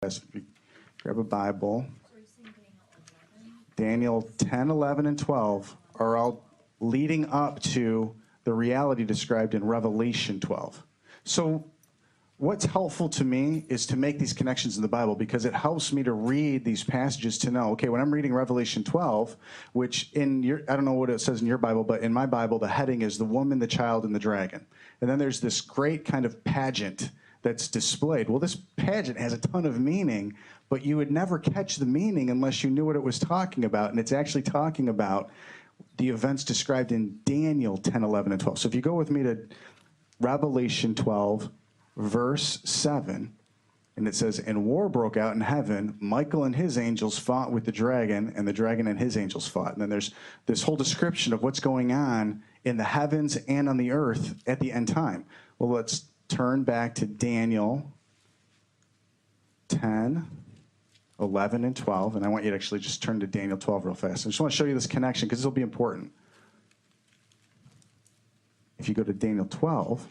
Grab a Bible. Daniel 10, 11, and 12 are all leading up to the reality described in Revelation 12. So what's helpful to me is to make these connections in the Bible, because it helps me to read these passages to know, okay, when I'm reading Revelation 12, which in your, I don't know what it says in your Bible, but in my Bible, the heading is the woman, the child, and the dragon. And then there's this great kind of pageant that's displayed. Well, this pageant has a ton of meaning, but you would never catch the meaning unless you knew what it was talking about. And it's actually talking about the events described in Daniel 10, 11, and 12. So if you go with me to Revelation 12, verse 7, and it says, "And war broke out in heaven. Michael and his angels fought with the dragon, and the dragon and his angels fought." And then there's this whole description of what's going on in the heavens and on the earth at the end time. Well, let's turn back to Daniel 10, 11, and 12. And I want you to actually just turn to Daniel 12 real fast. I just want to show you this connection because this will be important. If you go to Daniel 12,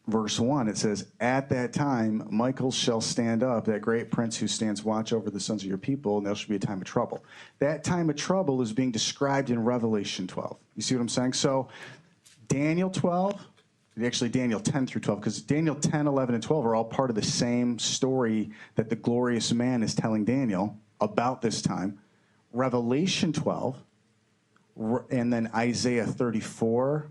verse 1, it says, "At that time, Michael shall stand up, that great prince who stands watch over the sons of your people, and there shall be a time of trouble." That time of trouble is being described in Revelation 12. You see what I'm saying? So Daniel 12, actually Daniel 10 through 12, because Daniel 10, 11, and 12 are all part of the same story that the glorious man is telling Daniel about this time. Revelation 12, and then Isaiah 34,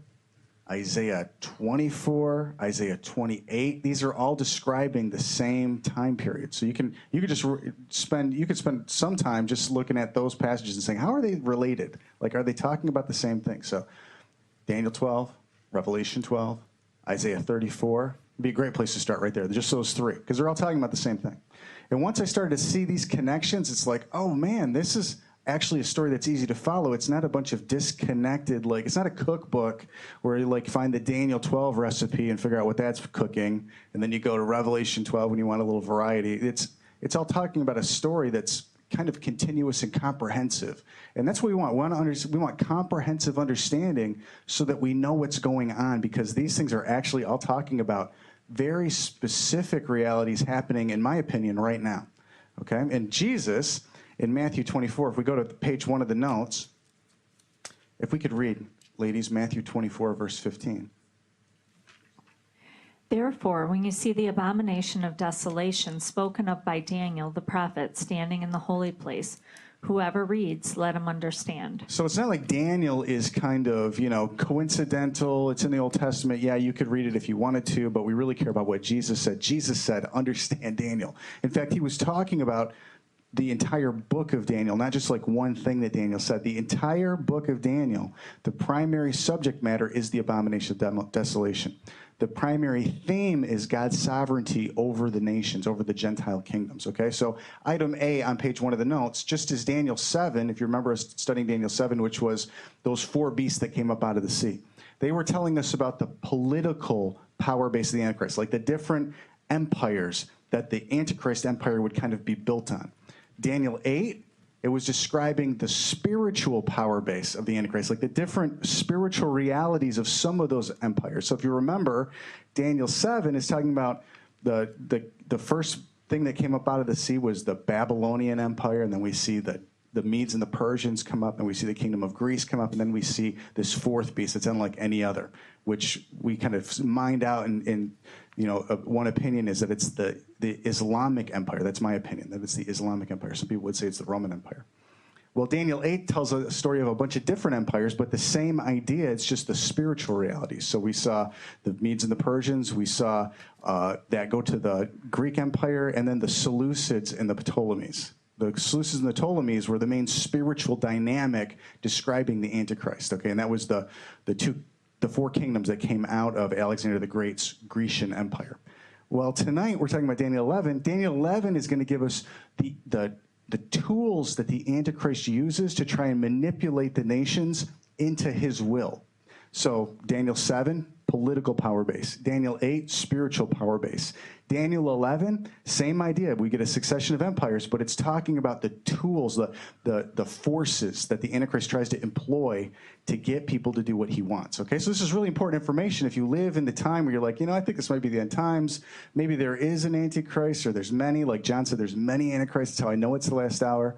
Isaiah 24, Isaiah 28. These are all describing the same time period. So you could spend some time just looking at those passages and saying, how are they related? Like, are they talking about the same thing? So Daniel 12, Revelation 12, Isaiah 34 would be a great place to start right there. Just those three, because they're all talking about the same thing. And once I started to see these connections, it's like, oh man, this is actually a story that's easy to follow. It's not a bunch of disconnected, like, it's not a cookbook where you like find the Daniel 12 recipe and figure out what that's cooking, and then you go to Revelation 12 when you want a little variety. It's all talking about a story that's kind of continuous and comprehensive. And that's what we want. We want comprehensive understanding so that we know what's going on, because these things are actually all talking about very specific realities happening, in my opinion, right now. Okay? And Jesus, in Matthew 24, if we go to page 1 of the notes, if we could read, ladies, Matthew 24, verse 15. "Therefore, when you see the abomination of desolation spoken of by Daniel the prophet standing in the holy place, whoever reads, let him understand." So it's not like Daniel is kind of, coincidental. It's in the Old Testament. Yeah, you could read it if you wanted to, but we really care about what Jesus said. Jesus said, understand Daniel. In fact, he was talking about the entire book of Daniel, not just like one thing that Daniel said. The entire book of Daniel, the primary subject matter is the abomination of desolation. The primary theme is God's sovereignty over the nations, over the Gentile kingdoms, okay? So item A on page 1 of the notes, just as Daniel 7, if you remember us studying Daniel 7, which was those 4 beasts that came up out of the sea. They were telling us about the political power base of the Antichrist, like the different empires that the Antichrist empire would kind of be built on. Daniel 8, it was describing the spiritual power base of the Antichrist, like the different spiritual realities of some of those empires. So if you remember, Daniel 7 is talking about the first thing that came up out of the sea was the Babylonian Empire, and then we see the Medes and the Persians come up, and we see the kingdom of Greece come up, and then we see this 4th beast that's unlike any other, which we kind of mined out, and one opinion is that it's the Islamic Empire. That's my opinion, that it's the Islamic Empire. Some people would say it's the Roman Empire. Well, Daniel 8 tells a story of a bunch of different empires, but the same idea. It's just the spiritual realities. So we saw the Medes and the Persians. We saw that go to the Greek Empire, and then the Seleucids and the Ptolemies. The Seleucids and the Ptolemies were the main spiritual dynamic describing the Antichrist. Okay, and that was the 4 kingdoms that came out of Alexander the Great's Grecian Empire. Well, tonight we're talking about Daniel 11. Daniel 11 is going to give us the tools that the Antichrist uses to try and manipulate the nations into his will. So Daniel 7, political power base. Daniel 8, spiritual power base. Daniel 11, same idea. We get a succession of empires, but it's talking about the tools, the forces that the Antichrist tries to employ to get people to do what he wants. Okay, so this is really important information. If you live in the time where you're like, I think this might be the end times. Maybe there is an Antichrist, or there's many. Like John said, there's many Antichrists. That's how I know it's the last hour.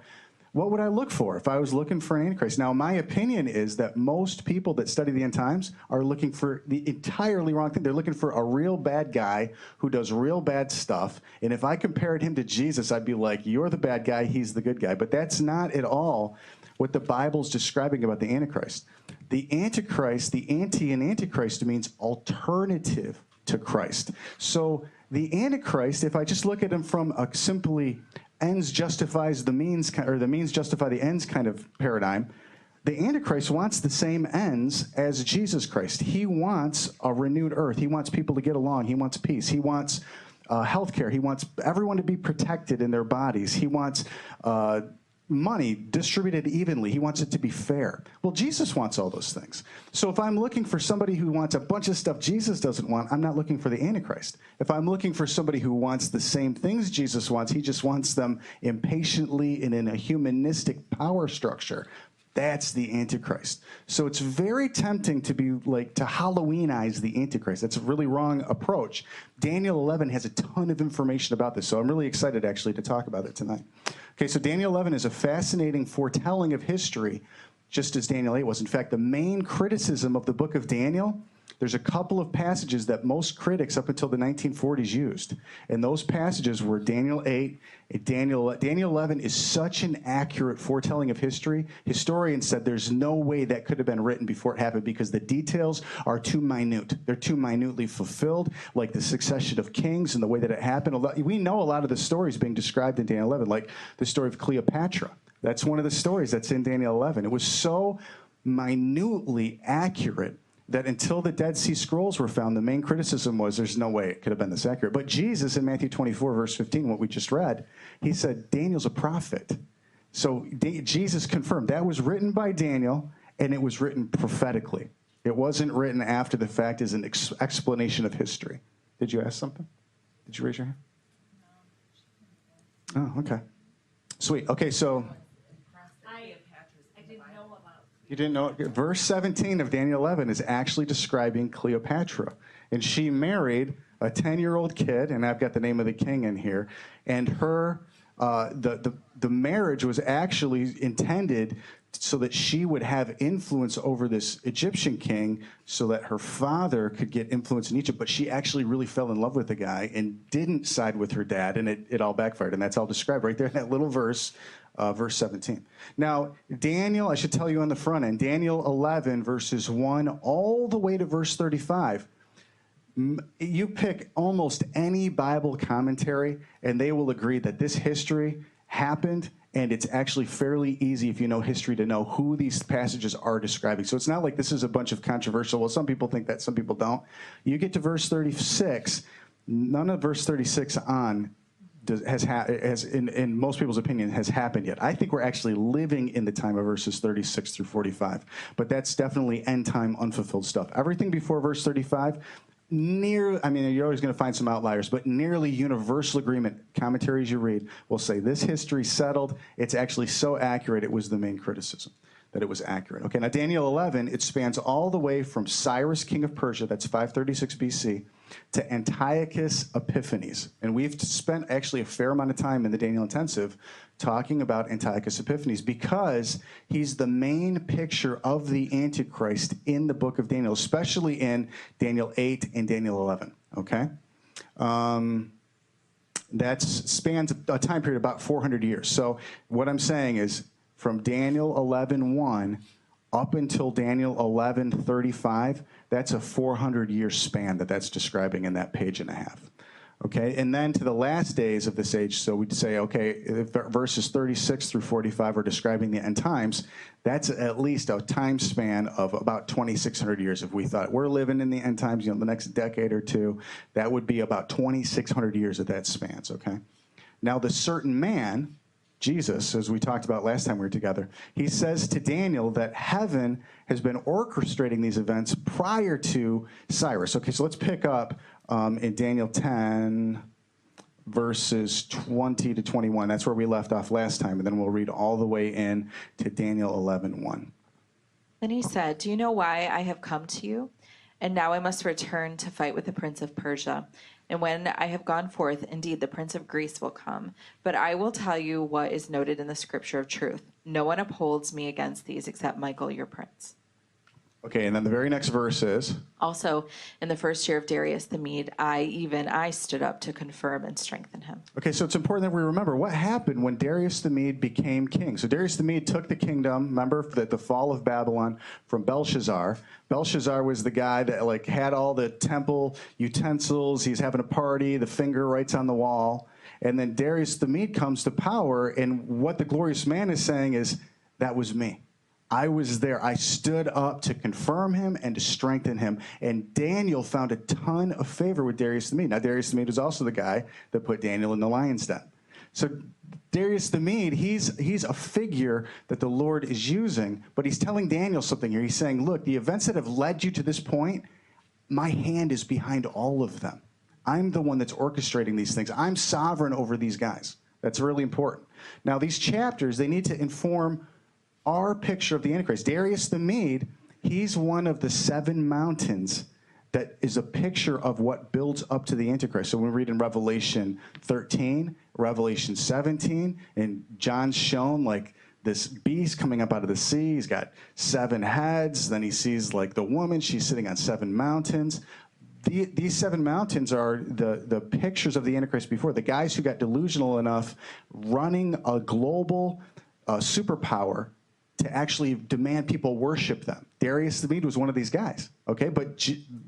What would I look for if I was looking for an Antichrist? Now, my opinion is that most people that study the end times are looking for the entirely wrong thing. They're looking for a real bad guy who does real bad stuff. And if I compared him to Jesus, I'd be like, you're the bad guy, he's the good guy. But that's not at all what the Bible's describing about the Antichrist. The Antichrist, the anti in Antichrist means alternative to Christ. So the Antichrist, if I just look at him from a simply ends justifies the means, or the means justify the ends kind of paradigm, the Antichrist wants the same ends as Jesus Christ. He wants a renewed earth. He wants people to get along. He wants peace. He wants health care. He wants everyone to be protected in their bodies. He wants money distributed evenly. He wants it to be fair. Well, Jesus wants all those things. So if I'm looking for somebody who wants a bunch of stuff Jesus doesn't want, I'm not looking for the Antichrist. If I'm looking for somebody who wants the same things Jesus wants, he just wants them impatiently and in a humanistic power structure. That's the Antichrist. So it's very tempting to be like, to Halloweenize the Antichrist. That's a really wrong approach. Daniel 11 has a ton of information about this, so I'm really excited actually to talk about it tonight. Okay, so Daniel 11 is a fascinating foretelling of history, just as Daniel 8 was. In fact, the main criticism of the book of Daniel, there's a couple of passages that most critics up until the 1940s used. And those passages were Daniel 8 and Daniel 11 is such an accurate foretelling of history. Historians said there's no way that could have been written before it happened because the details are too minute. They're too minutely fulfilled, like the succession of kings and the way that it happened. We know a lot of the stories being described in Daniel 11, like the story of Cleopatra. That's one of the stories that's in Daniel 11. It was so minutely accurate that until the Dead Sea Scrolls were found, the main criticism was there's no way it could have been this accurate. But Jesus in Matthew 24, verse 15, what we just read, he said, Daniel's a prophet. So Jesus confirmed that was written by Daniel, and it was written prophetically. It wasn't written after the fact as an explanation of history. Did you ask something? Did you raise your hand? Oh, okay. Sweet. Okay, so you didn't know it? Verse 17 of Daniel 11 is actually describing Cleopatra. And she married a 10-year-old kid, and I've got the name of the king in here. And her, the marriage was actually intended so that she would have influence over this Egyptian king so that her father could get influence in Egypt. But she actually really fell in love with the guy and didn't side with her dad, and it all backfired. And that's all described right there in that little verse. Verse 17. Now, Daniel, I should tell you on the front end, Daniel 11, verses 1 all the way to verse 35. You pick almost any Bible commentary, and they will agree that this history happened, and it's actually fairly easy, if you know history, to know who these passages are describing. So it's not like this is a bunch of controversial, well, some people think that, some people don't. You get to verse 36, none of verse 36 on has in most people's opinion, has happened yet. I think we're actually living in the time of verses 36 through 45. But that's definitely end time unfulfilled stuff. Everything before verse 35, you're always going to find some outliers, but nearly universal agreement, commentaries you read, will say this history settled. It's actually so accurate, it was the main criticism, that it was accurate. Okay, now Daniel 11, it spans all the way from Cyrus, king of Persia, that's 536 BC, to Antiochus Epiphanes. And we've spent actually a fair amount of time in the Daniel Intensive talking about Antiochus Epiphanes because he's the main picture of the Antichrist in the book of Daniel, especially in Daniel 8 and Daniel 11, okay? That spans a time period about 400 years. So what I'm saying is from Daniel 11:1 up until Daniel 11:35, that's a 400-year span that's describing in that page and a half. Okay, and then to the last days of this age, so we'd say, okay, if verses 36 through 45 are describing the end times, that's at least a time span of about 2,600 years. If we thought we're living in the end times, the next decade or two, that would be about 2,600 years that spans, okay? Now, the certain man Jesus, as we talked about last time we were together, he says to Daniel that heaven has been orchestrating these events prior to Cyrus. Okay, so let's pick up in Daniel 10, verses 20 to 21. That's where we left off last time, and then we'll read all the way in to Daniel 11:1. Then he said, "Do you know why I have come to you? And now I must return to fight with the prince of Persia. And when I have gone forth, indeed, the prince of Greece will come. But I will tell you what is noted in the scripture of truth. No one upholds me against these except Michael, your prince." Okay, and then the very next verse is, Also, in the first year of Darius the Mede, I stood up to confirm and strengthen him. okay, so it's important that we remember what happened when Darius the Mede became king. So Darius the Mede took the kingdom, remember, the fall of Babylon, from Belshazzar. Belshazzar was the guy that like had all the temple utensils. He's having a party, the finger writes on the wall. And then Darius the Mede comes to power, and what the glorious man is saying is, that was me. I was there. I stood up to confirm him and to strengthen him. And Daniel found a ton of favor with Darius the Mede. Now, Darius the Mede is also the guy that put Daniel in the lion's den. So Darius the Mede, he's a figure that the Lord is using, but he's telling Daniel something here. He's saying, look, the events that have led you to this point, my hand is behind all of them. I'm the one that's orchestrating these things. I'm sovereign over these guys. That's really important. Now, these chapters, they need to inform our picture of the Antichrist. Darius the Mede, he's one of the 7 mountains that is a picture of what builds up to the Antichrist. So when we read in Revelation 13, Revelation 17, and John's shown like this beast coming up out of the sea. He's got 7 heads. Then he sees like the woman. She's sitting on 7 mountains. These 7 mountains are the pictures of the Antichrist before. The guys who got delusional enough running a global superpower to actually demand people worship them. Darius the Mede was one of these guys, okay? But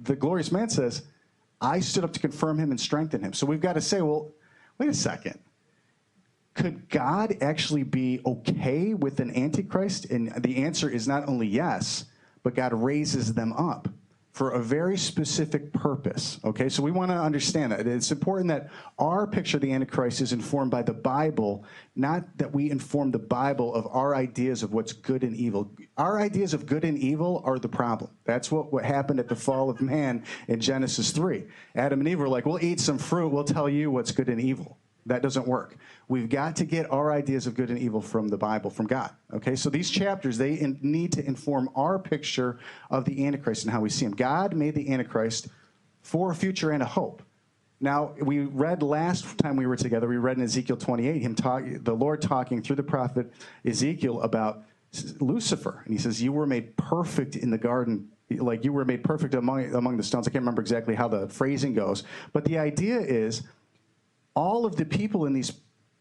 the glorious man says, I stood up to confirm him and strengthen him. So we've got to say, well, wait a second. Could God actually be okay with an Antichrist? And the answer is not only yes, but God raises them up for a very specific purpose, okay? So we want to understand that. It's important that our picture of the Antichrist is informed by the Bible, not that we inform the Bible of our ideas of what's good and evil. Our ideas of good and evil are the problem. That's what happened at the fall of man in Genesis 3. Adam and Eve were like, we'll eat some fruit, we'll tell you what's good and evil. That doesn't work. We've got to get our ideas of good and evil from the Bible, from God. Okay, so these chapters, they need to inform our picture of the Antichrist and how we see him. God made the Antichrist for a future and a hope. Now, we read last time we were together, we read in Ezekiel 28, the Lord talking through the prophet Ezekiel about Lucifer. And he says, you were made perfect in the garden, like you were made perfect among the stones. I can't remember exactly how the phrasing goes. But the idea is, all of the people in these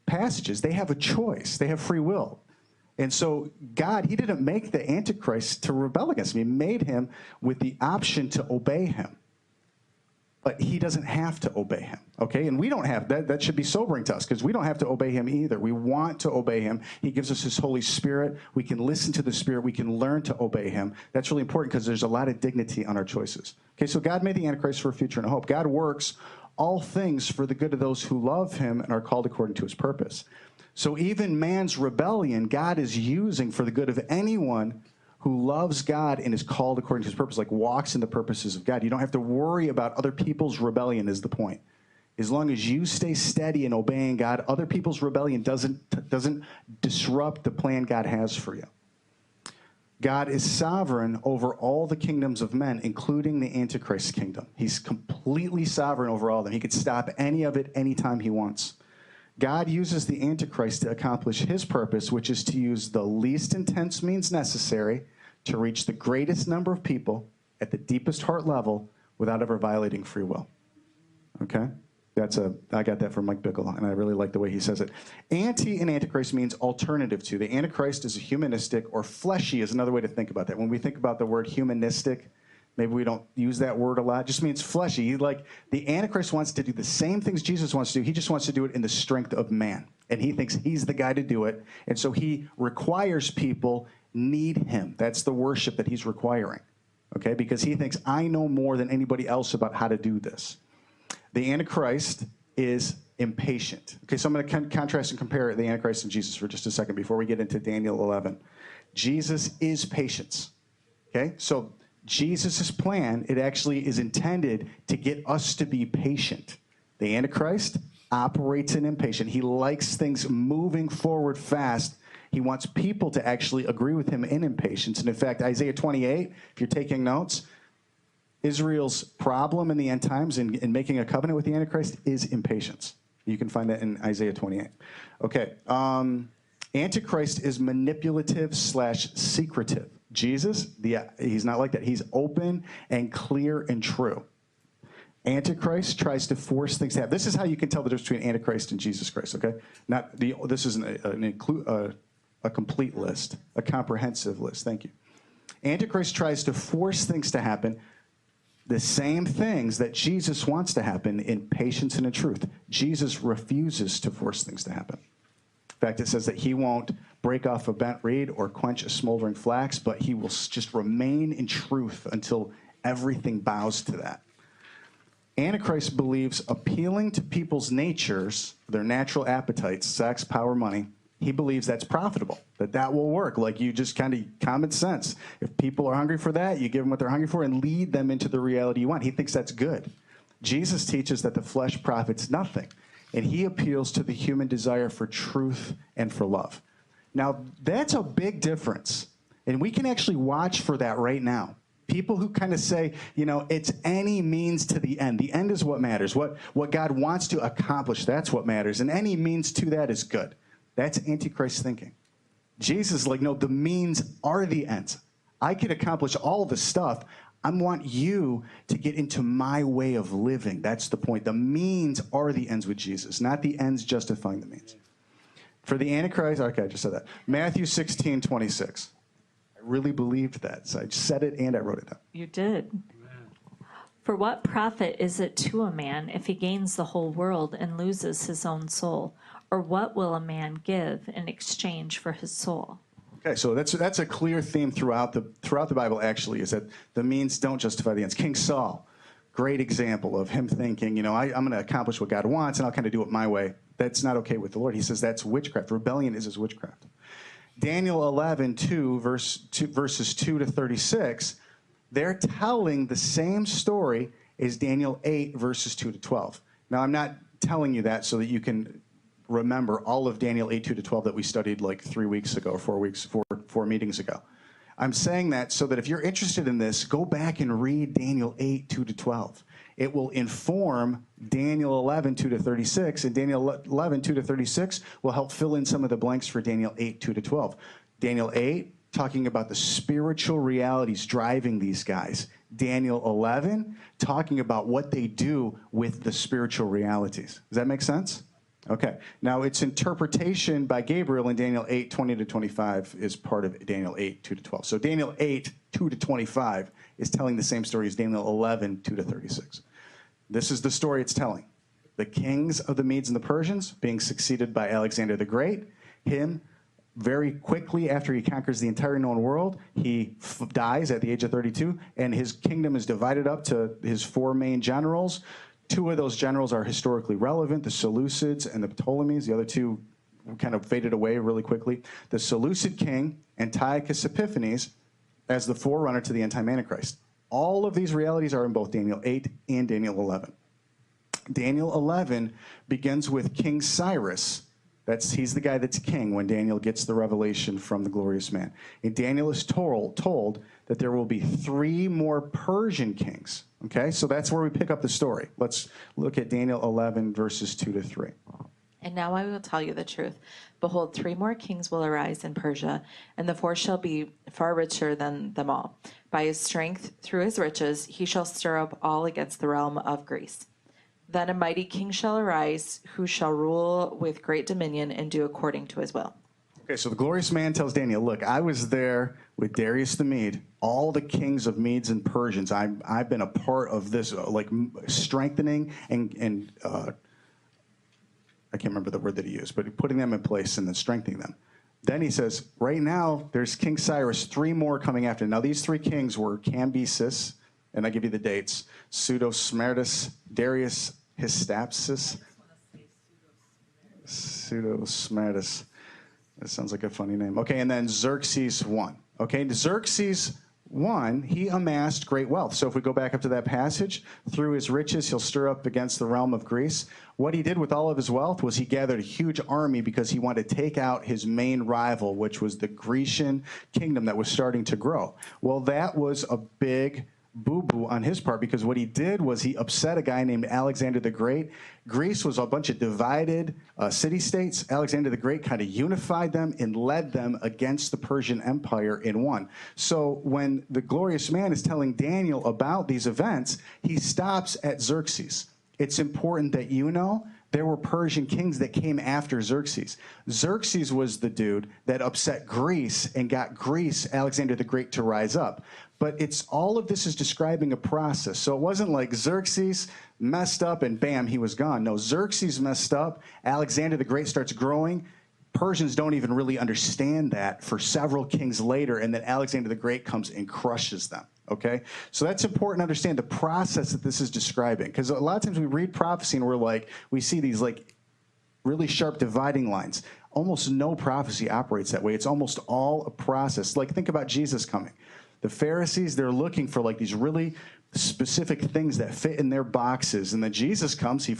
passages, they have a choice. They have free will. And so God, he didn't make the Antichrist to rebel against him. He made him with the option to obey him. But he doesn't have to obey him, okay? And we don't have, that should be sobering to us because we don't have to obey him either. We want to obey him. He gives us his Holy Spirit. We can listen to the Spirit. We can learn to obey him. That's really important because there's a lot of dignity on our choices. Okay, so God made the Antichrist for a future and a hope. God works all things for the good of those who love him and are called according to his purpose. So even man's rebellion, God is using for the good of anyone who loves God and is called according to his purpose, like walks in the purposes of God. You don't have to worry about other people's rebellion is the point. As long as you stay steady in obeying God, other people's rebellion doesn't disrupt the plan God has for you. God is sovereign over all the kingdoms of men, including the Antichrist kingdom. He's completely sovereign over all of them. He could stop any of it anytime he wants. God uses the Antichrist to accomplish his purpose, which is to use the least intense means necessary to reach the greatest number of people at the deepest heart level without ever violating free will. Okay? I got that from Mike Bickle, and I really like the way he says it. Anti and Antichrist means alternative to. The Antichrist is a humanistic, or fleshy is another way to think about that. When we think about the word humanistic, maybe we don't use that word a lot. It just means fleshy. Like the Antichrist wants to do the same things Jesus wants to do. He just wants to do it in the strength of man. And he thinks he's the guy to do it. And so he requires people need him. That's the worship that he's requiring. Okay? Because he thinks, I know more than anybody else about how to do this. The Antichrist is impatient. Okay, so I'm going to contrast and compare the Antichrist and Jesus for just a second before we get into Daniel 11. Jesus is patience. Okay, so Jesus' plan, it actually is intended to get us to be patient. The Antichrist operates in impatience. He likes things moving forward fast. He wants people to actually agree with him in impatience. And in fact, Isaiah 28, if you're taking notes, Israel's problem in the end times in making a covenant with the Antichrist is impatience. You can find that in Isaiah 28. Okay, Antichrist is manipulative / secretive. Jesus, he's not like that. He's open and clear and true. Antichrist tries to force things to happen. This is how you can tell the difference between Antichrist and Jesus Christ, okay? This isn't a complete list, a comprehensive list. Thank you. Antichrist tries to force things to happen, the same things that Jesus wants to happen in patience and in truth. Jesus refuses to force things to happen. In fact, it says that he won't break off a bent reed or quench a smoldering flax, but he will just remain in truth until everything bows to that. Antichrist believes appealing to people's natures, their natural appetites, sex, power, money, he believes that's profitable, that will work. Like you just kind of common sense. If people are hungry for that, you give them what they're hungry for and lead them into the reality you want. He thinks that's good. Jesus teaches that the flesh profits nothing, and he appeals to the human desire for truth and for love. Now, that's a big difference, and we can actually watch for that right now. People who kind of say, it's any means to the end. The end is what matters. What God wants to accomplish, that's what matters, and any means to that is good. That's Antichrist thinking. Jesus is like, no, the means are the ends. I can accomplish all the stuff. I want you to get into my way of living. That's the point. The means are the ends with Jesus, not the ends justifying the means. For the Antichrist, okay, I just said that. Matthew 16:26. I really believed that. So I said it and I wrote it down. You did. For what profit is it to a man if he gains the whole world and loses his own soul? Or what will a man give in exchange for his soul? Okay, so that's a clear theme throughout the Bible. Actually, is that the means don't justify the ends. King Saul, great example of him thinking, I'm going to accomplish what God wants, and I'll kind of do it my way. That's not okay with the Lord. He says that's witchcraft. Rebellion is his witchcraft. Daniel 11:2, verses 2 to 36. They're telling the same story as Daniel 8, verses 2 to 12. Now, I'm not telling you that so that you can remember all of Daniel 8, 2 to 12 that we studied like 3 weeks ago, 4 meetings ago. I'm saying that so that if you're interested in this, go back and read Daniel 8, 2 to 12. It will inform Daniel 11, 2 to 36, and Daniel 11, 2 to 36 will help fill in some of the blanks for Daniel 8, 2 to 12. Daniel 8, talking about the spiritual realities driving these guys. Daniel 11, talking about what they do with the spiritual realities. Does that make sense? Okay. Now, its interpretation by Gabriel in Daniel 8, 20 to 25 is part of Daniel 8, 2 to 12. So Daniel 8, 2 to 25 is telling the same story as Daniel 11, 2 to 36. This is the story it's telling. The kings of the Medes and the Persians being succeeded by Alexander the Great. Him, very quickly after he conquers the entire known world, he dies at the age of 32, and his kingdom is divided up to his 4 main generals. 2 of those generals are historically relevant, the Seleucids and the Ptolemies. The other 2 kind of faded away really quickly. The Seleucid king, Antiochus Epiphanes, as the forerunner to the end-time Antichrist. All of these realities are in both Daniel 8 and Daniel 11. Daniel 11 begins with King Cyrus. He's the guy that's king when Daniel gets the revelation from the glorious man. And Daniel is told that there will be 3 more Persian kings. Okay, so that's where we pick up the story. Let's look at Daniel 11, verses 2 to 3. And now I will tell you the truth. Behold, 3 more kings will arise in Persia, and the 4th shall be far richer than them all. By his strength, through his riches, he shall stir up all against the realm of Greece. Then a mighty king shall arise, who shall rule with great dominion and do according to his will. Okay, so the glorious man tells Daniel, look, I was there with Darius the Mede, all the kings of Medes and Persians. I've been a part of this, strengthening and I can't remember the word that he used, but putting them in place and then strengthening them. Then he says, right now, there's King Cyrus, 3 more coming after. Now, these 3 kings were Cambyses, and I give you the dates, Pseudo-Smerdis, Darius Hystaspes. Pseudosmatus. That sounds like a funny name. Okay, and then Xerxes I. Okay, Xerxes I, he amassed great wealth. So if we go back up to that passage, through his riches, he'll stir up against the realm of Greece. What he did with all of his wealth was he gathered a huge army because he wanted to take out his main rival, which was the Grecian kingdom that was starting to grow. Well, that was a big boo-boo on his part, because what he did was he upset a guy named Alexander the Great. Greece was a bunch of divided city-states. Alexander the Great kind of unified them and led them against the Persian Empire and won. So when the glorious man is telling Daniel about these events, he stops at Xerxes. It's important that you know there were Persian kings that came after Xerxes. Xerxes was the dude that upset Greece and got Greece, Alexander the Great, to rise up. But it's all of this is describing a process. So it wasn't like Xerxes messed up and bam, he was gone. No, Xerxes messed up. Alexander the Great starts growing. Persians don't even really understand that for several kings later, and then Alexander the Great comes and crushes them. Okay? So that's important to understand the process that this is describing. Because a lot of times we read prophecy and we're like, we see these like really sharp dividing lines. Almost no prophecy operates that way. It's almost all a process. Like think about Jesus coming. The Pharisees, they're looking for like these really specific things that fit in their boxes. And then Jesus comes, he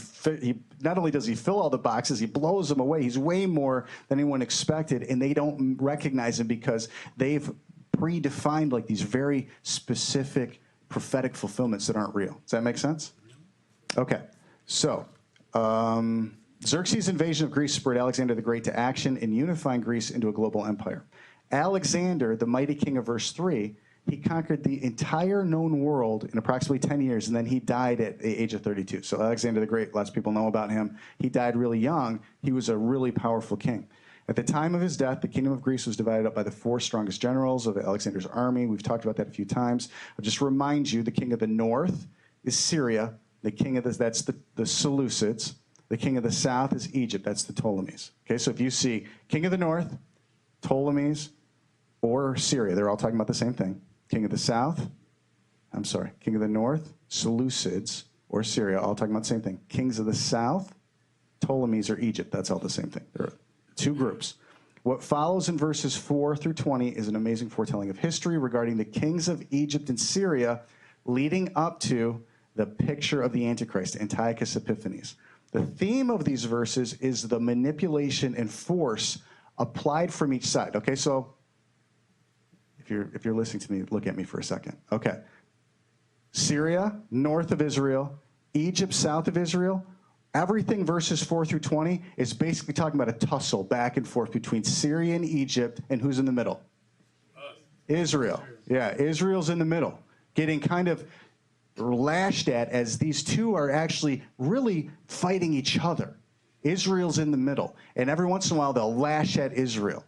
not only does he fill all the boxes, he blows them away. He's way more than anyone expected, and they don't recognize him because they've predefined like these very specific prophetic fulfillments that aren't real. Does that make sense? Okay, so Xerxes' invasion of Greece spurred Alexander the Great to action in unifying Greece into a global empire. Alexander, the mighty king of verse 3, he conquered the entire known world in approximately 10 years, and then he died at the age of 32. So Alexander the Great, lots of people know about him. He died really young. He was a really powerful king. At the time of his death, the kingdom of Greece was divided up by the 4 strongest generals of Alexander's army. We've talked about that a few times. I'll just remind you, the king of the north is Syria. The king of that's the Seleucids. The king of the south is Egypt. That's the Ptolemies. Okay, so if you see king of the north, Ptolemies, or Syria, they're all talking about the same thing. King of the south, king of the north, Seleucids, or Syria, all talking about the same thing. Kings of the south, Ptolemies, or Egypt, that's all the same thing. There are 2 groups. What follows in verses 4 through 20 is an amazing foretelling of history regarding the kings of Egypt and Syria leading up to the picture of the Antichrist, Antiochus Epiphanes. The theme of these verses is the manipulation and force applied from each side. Okay, so if you're listening to me, look at me for a second. Okay. Syria, north of Israel, Egypt, south of Israel, everything verses 4 through 20 is basically talking about a tussle back and forth between Syria and Egypt, and who's in the middle? Israel. Yeah, Israel's in the middle, getting kind of lashed at as these two are actually really fighting each other. Israel's in the middle, and every once in a while they'll lash at Israel.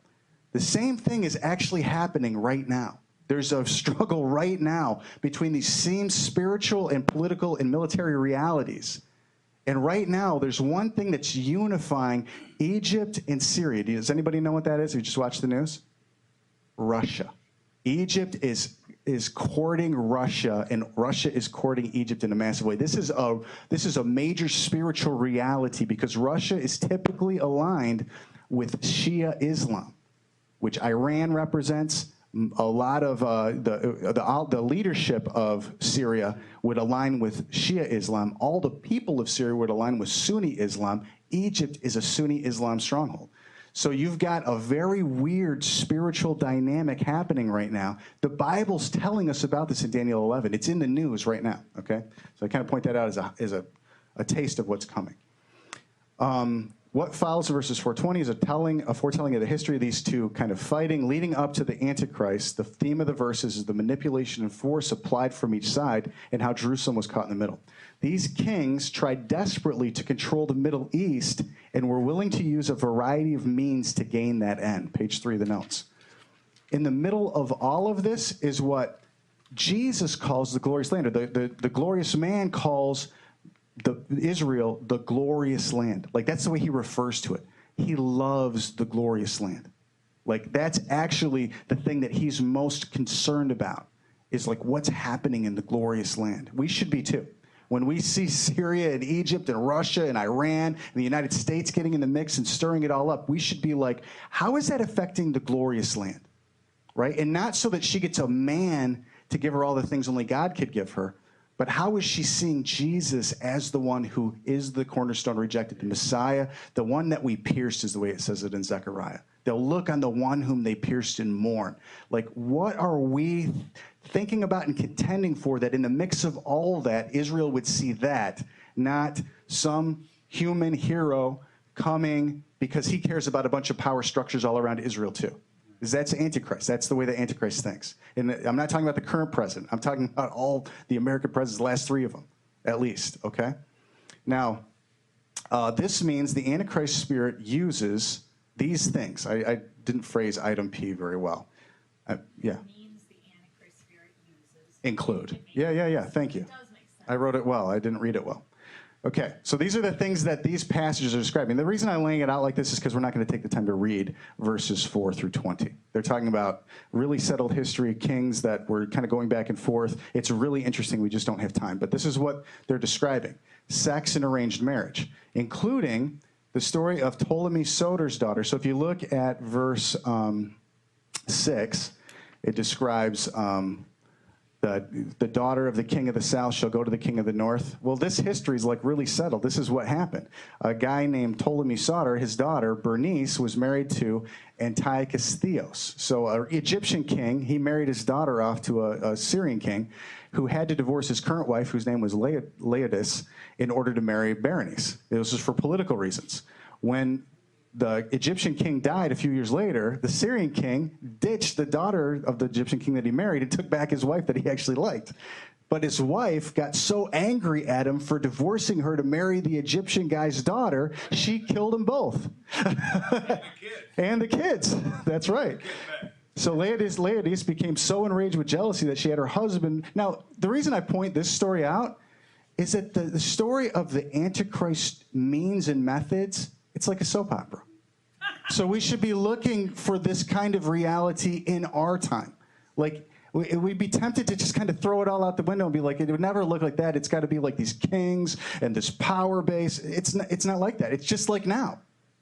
The same thing is actually happening right now. There's a struggle right now between these same spiritual and political and military realities. And right now, there's one thing that's unifying Egypt and Syria. Does anybody know what that is? You just watch the news? Russia. Egypt is courting Russia, and Russia is courting Egypt in a massive way. This is a major spiritual reality because Russia is typically aligned with Shia Islam, which Iran represents. A lot of the leadership of Syria would align with Shia Islam. All the people of Syria would align with Sunni Islam. Egypt is a Sunni Islam stronghold. So you've got a very weird spiritual dynamic happening right now. The Bible's telling us about this in Daniel 11. It's in the news right now, okay? So I kind of point that out as a taste of what's coming. What follows in verses 420 is a foretelling of the history of these two kind of fighting leading up to the Antichrist. The theme of the verses is the manipulation and force applied from each side and how Jerusalem was caught in the middle. These kings tried desperately to control the Middle East and were willing to use a variety of means to gain that end. Page 3 of the notes. In the middle of all of this is what Jesus calls the glorious land. The glorious man calls Israel the glorious land. Like, that's the way he refers to it. He loves the glorious land. Like, that's actually the thing that he's most concerned about, is like what's happening in the glorious land. We should be too. When we see Syria and Egypt and Russia and Iran and the United States getting in the mix and stirring it all up, we should be like, how is that affecting the glorious land? Right? And not so that she gets a man to give her all the things only God could give her, but how is she seeing Jesus as the one who is the cornerstone rejected, the Messiah, the one that we pierced, is the way it says it in Zechariah. They'll look on the one whom they pierced and mourn. Like, what are we thinking about and contending for that in the mix of all that, Israel would see that, not some human hero coming because he cares about a bunch of power structures all around Israel too? Because that's Antichrist. That's the way the Antichrist thinks. And I'm not talking about the current president. I'm talking about all the American presidents, the last 3 of them, at least, okay? Now, this means the Antichrist spirit uses these things. I didn't phrase item P very well. Yeah. Means the Antichrist spirit uses. Include. Yeah. Thank you. It does make sense. I wrote it well. I didn't read it well. Okay, so these are the things that these passages are describing. The reason I'm laying it out like this is because we're not going to take the time to read verses 4 through 20. They're talking about really settled history, kings that were kind of going back and forth. It's really interesting. We just don't have time. But this is what they're describing. Sex and arranged marriage, including the story of Ptolemy Soter's daughter. So if you look at verse 6, it describes the daughter of the king of the south shall go to the king of the north. Well, this history is like really settled. This is what happened. A guy named Ptolemy Soter, his daughter, Bernice, was married to Antiochus Theos. So an Egyptian king, he married his daughter off to a Syrian king who had to divorce his current wife, whose name was Laodice, in order to marry Berenice. This was for political reasons. When the Egyptian king died a few years later, the Syrian king ditched the daughter of the Egyptian king that he married and took back his wife that he actually liked. But his wife got so angry at him for divorcing her to marry the Egyptian guy's daughter, she killed them both. And the kids. That's right. So Laodice became so enraged with jealousy that she had her husband. Now, the reason I point this story out is that the story of the Antichrist means and methods, it's like a soap opera. So we should be looking for this kind of reality in our time. Like, we'd be tempted to just kind of throw it all out the window and be like, it would never look like that. It's got to be like these kings and this power base. It's not like that. It's just like now.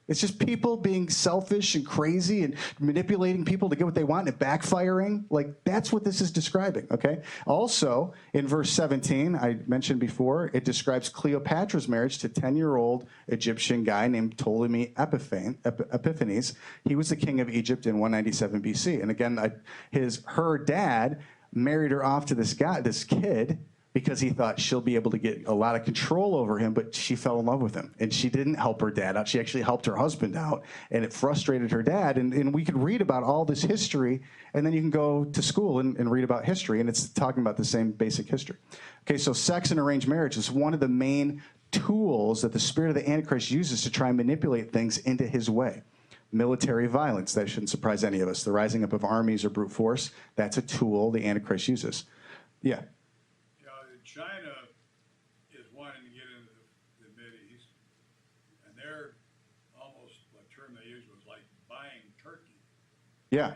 It's just people being selfish and crazy and manipulating people to get what they want and backfiring. Like, that's what this is describing, okay? Also, in verse 17, I mentioned before, it describes Cleopatra's marriage to 10-year-old Egyptian guy named Ptolemy Epiphanes. He was the king of Egypt in 197 BC. And again, her dad married her off to this kid, because he thought she'll be able to get a lot of control over him, but she fell in love with him. And she didn't help her dad out. She actually helped her husband out, and it frustrated her dad. And we could read about all this history, and then you can go to school and read about history, and it's talking about the same basic history. Okay, so sex and arranged marriage is one of the main tools that the spirit of the Antichrist uses to try and manipulate things into his way. Military violence, that shouldn't surprise any of us. The rising up of armies or brute force, that's a tool the Antichrist uses. Yeah. China is wanting to get into the Mideast, and they're almost, what term they used was like buying Turkey. Yeah.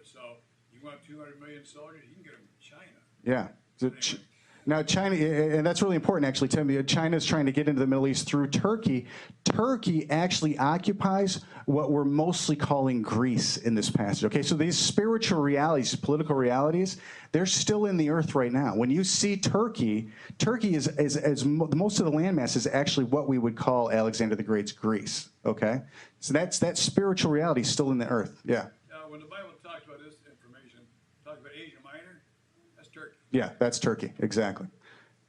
So you want 200 million soldiers, you can get them in China. Yeah. So now, China, and that's really important, actually, Tim. China's trying to get into the Middle East through Turkey. Turkey actually occupies what we're mostly calling Greece in this passage. Okay, so these spiritual realities, political realities, they're still in the earth right now. When you see Turkey, Turkey most of the landmass is actually what we would call Alexander the Great's Greece. Okay, so that spiritual reality is still in the earth. Yeah. Now, when the Bible talks about this information, talks about Asia Minor, that's Turkey. Yeah, that's Turkey, exactly.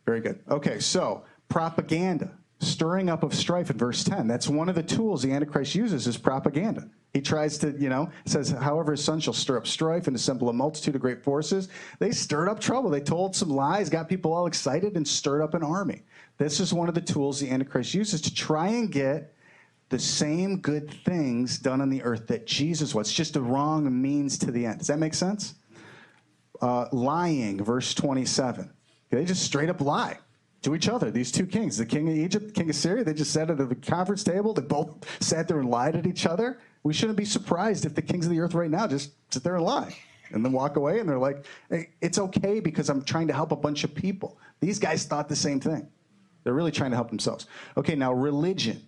Very good. Okay, so propaganda, stirring up of strife in verse 10. That's one of the tools the Antichrist uses is propaganda. He tries to, says, however his son shall stir up strife and assemble a multitude of great forces. They stirred up trouble. They told some lies, got people all excited, and stirred up an army. This is one of the tools the Antichrist uses to try and get the same good things done on the earth that Jesus was. It's just a wrong means to the end. Does that make sense? Lying, verse 27. They just straight up lie to each other. These two kings, the king of Egypt, the king of Syria, they just sat at the conference table. They both sat there and lied at each other. We shouldn't be surprised if the kings of the earth right now just sit there and lie and then walk away. And they're like, hey, it's okay because I'm trying to help a bunch of people. These guys thought the same thing. They're really trying to help themselves. Okay, now religion.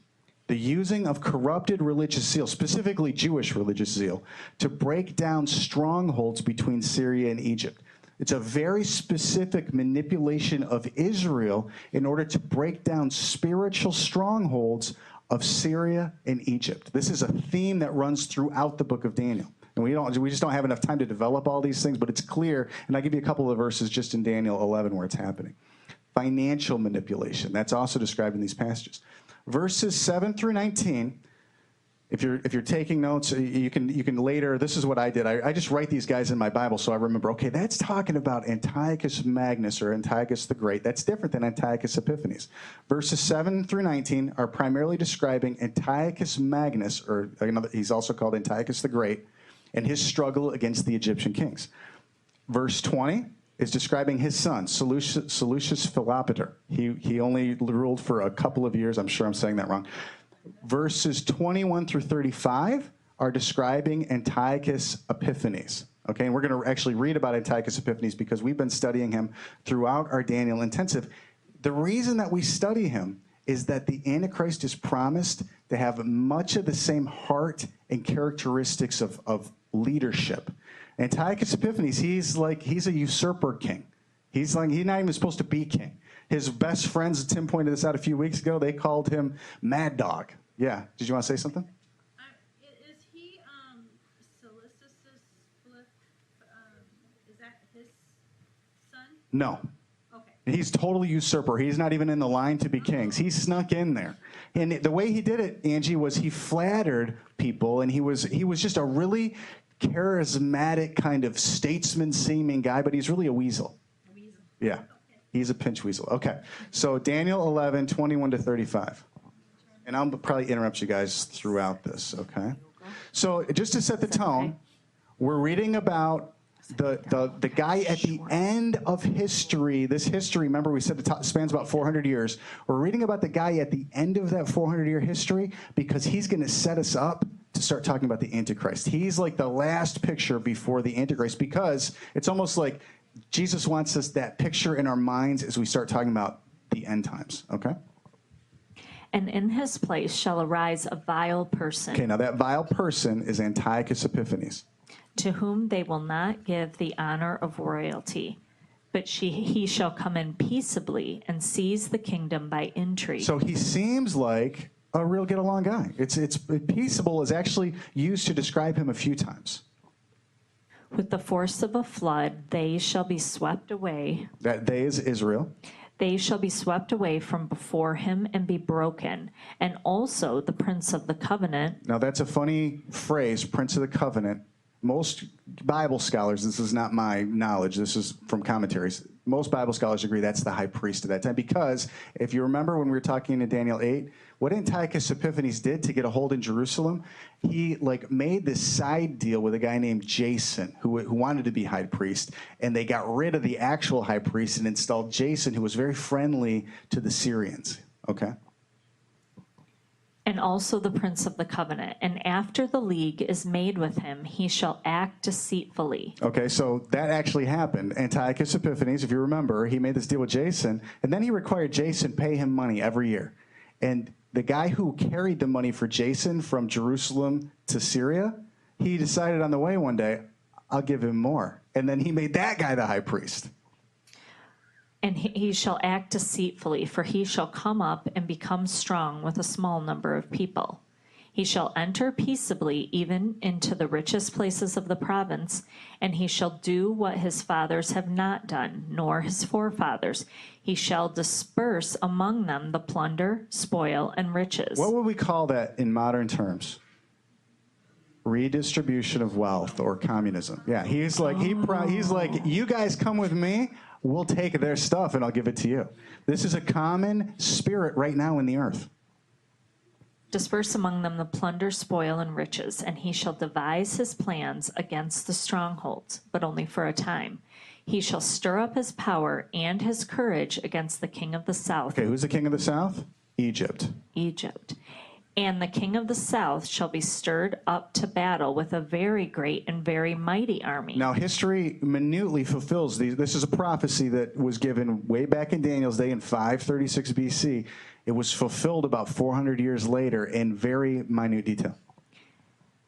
The using of corrupted religious zeal, specifically Jewish religious zeal, to break down strongholds between Syria and Egypt. It's a very specific manipulation of Israel in order to break down spiritual strongholds of Syria and Egypt. This is a theme that runs throughout the book of Daniel. And we just don't have enough time to develop all these things, but it's clear. And I'll give you a couple of verses just in Daniel 11 where it's happening. Financial manipulation. That's also described in these passages. Verses 7 through 19, if you're taking notes, you can later, this is what I did. I just write these guys in my Bible so I remember, okay, that's talking about Antiochus Magnus or Antiochus the Great. That's different than Antiochus Epiphanes. Verses 7 through 19 are primarily describing Antiochus Magnus, or he's also called Antiochus the Great, and his struggle against the Egyptian kings. Verse 20 is describing his son, Seleucus Philopator. He only ruled for a couple of years. I'm sure I'm saying that wrong. Verses 21 through 35 are describing Antiochus Epiphanes. Okay, and we're going to actually read about Antiochus Epiphanes because we've been studying him throughout our Daniel intensive. The reason that we study him is that the Antichrist is promised to have much of the same heart and characteristics of leadership. Antiochus Epiphanes, he's a usurper king. He's not even supposed to be king. His best friends, Tim pointed this out a few weeks ago, they called him Mad Dog. Yeah, did you want to say something? Is he Seleucus Philip? Is that his son? No. Okay. He's totally usurper. He's not even in the line to be kings. He snuck in there. And the way he did it, Angie, was he flattered people, and he was just a really charismatic kind of statesman-seeming guy, but he's really a weasel. A weasel. Yeah. Okay. He's a pinch weasel. Okay, so Daniel 11, 21 to 35. And I'll probably interrupt you guys throughout this, okay? So just to set the tone, we're reading about the guy at the end of history. This history, remember we said it spans about 400 years. We're reading about the guy at the end of that 400-year history because he's going to set us up to start talking about the Antichrist. He's like the last picture before the Antichrist because it's almost like Jesus wants us that picture in our minds as we start talking about the end times, okay? And in his place shall arise a vile person, Okay, now that vile person is Antiochus Epiphanes. to whom they will not give the honor of royalty, but he shall come in peaceably and seize the kingdom by intrigue. So he seems like a real get-along guy. It's peaceable is actually used to describe him a few times. With the force of a flood, they shall be swept away. That they is Israel. They shall be swept away from before him and be broken. And also the prince of the covenant. Now that's a funny phrase, Prince of the Covenant. Most Bible scholars, this is not my knowledge, this is from commentaries. Most Bible scholars agree that's the high priest at that time because if you remember when we were talking in Daniel 8, what Antiochus Epiphanes did to get a hold in Jerusalem, he made this side deal with a guy named Jason who wanted to be high priest, and they got rid of the actual high priest and installed Jason, who was very friendly to the Syrians. Okay? And also the prince of the covenant. And after the league is made with him, he shall act deceitfully. Okay, so that actually happened. Antiochus Epiphanes, if you remember, he made this deal with Jason, and then he required Jason pay him money every year. And the guy who carried the money for Jason from Jerusalem to Syria, he decided on the way one day, I'll give him more. And then he made that guy the high priest. And he shall act deceitfully, for he shall come up and become strong with a small number of people. He shall enter peaceably even into the richest places of the province, and he shall do what his fathers have not done, nor his forefathers. He shall disperse among them the plunder, spoil, and riches. What would we call that in modern terms? Redistribution of wealth or communism. Yeah, he's like, you guys come with me, we'll take their stuff and I'll give it to you. This is a common spirit right now in the earth. Disperse among them the plunder, spoil, and riches, and he shall devise his plans against the strongholds, but only for a time. He shall stir up his power and his courage against the king of the south. Okay, who's the king of the south? Egypt. Egypt. And the king of the south shall be stirred up to battle with a very great and very mighty army. Now, history minutely fulfills these. This is a prophecy that was given way back in Daniel's day in 536 BC. It was fulfilled about 400 years later in very minute detail.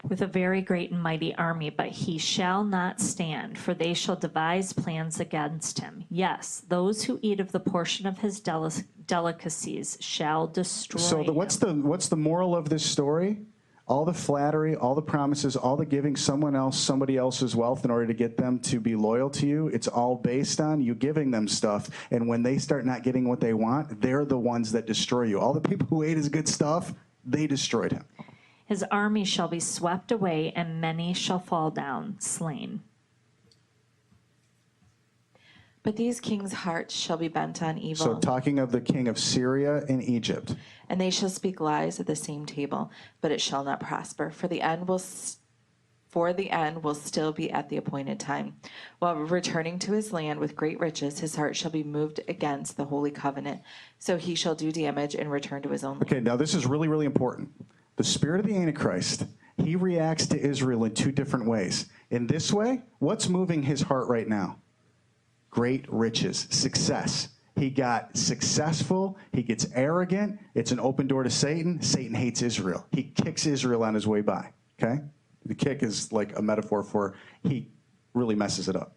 With a very great and mighty army, but he shall not stand, for they shall devise plans against him. Yes, those who eat of the portion of his delicacies shall destroy him. What's the moral of this story? All the flattery, all the promises, all the giving somebody else's wealth in order to get them to be loyal to you, it's all based on you giving them stuff. And when they start not getting what they want, they're the ones that destroy you. All the people who ate his good stuff, they destroyed him. His army shall be swept away, and many shall fall down, slain. But these kings' hearts shall be bent on evil. So talking of the king of Syria and Egypt. And they shall speak lies at the same table, but it shall not prosper, for the end will still be at the appointed time. While returning to his land with great riches, his heart shall be moved against the holy covenant. So he shall do damage and return to his own land. Okay, now this is really, really important. The spirit of the Antichrist, he reacts to Israel in two different ways. In this way, what's moving his heart right now? Great riches, success. He got successful. He gets arrogant. It's an open door to Satan. Satan hates Israel. He kicks Israel on his way by, okay? The kick is like a metaphor for he really messes it up.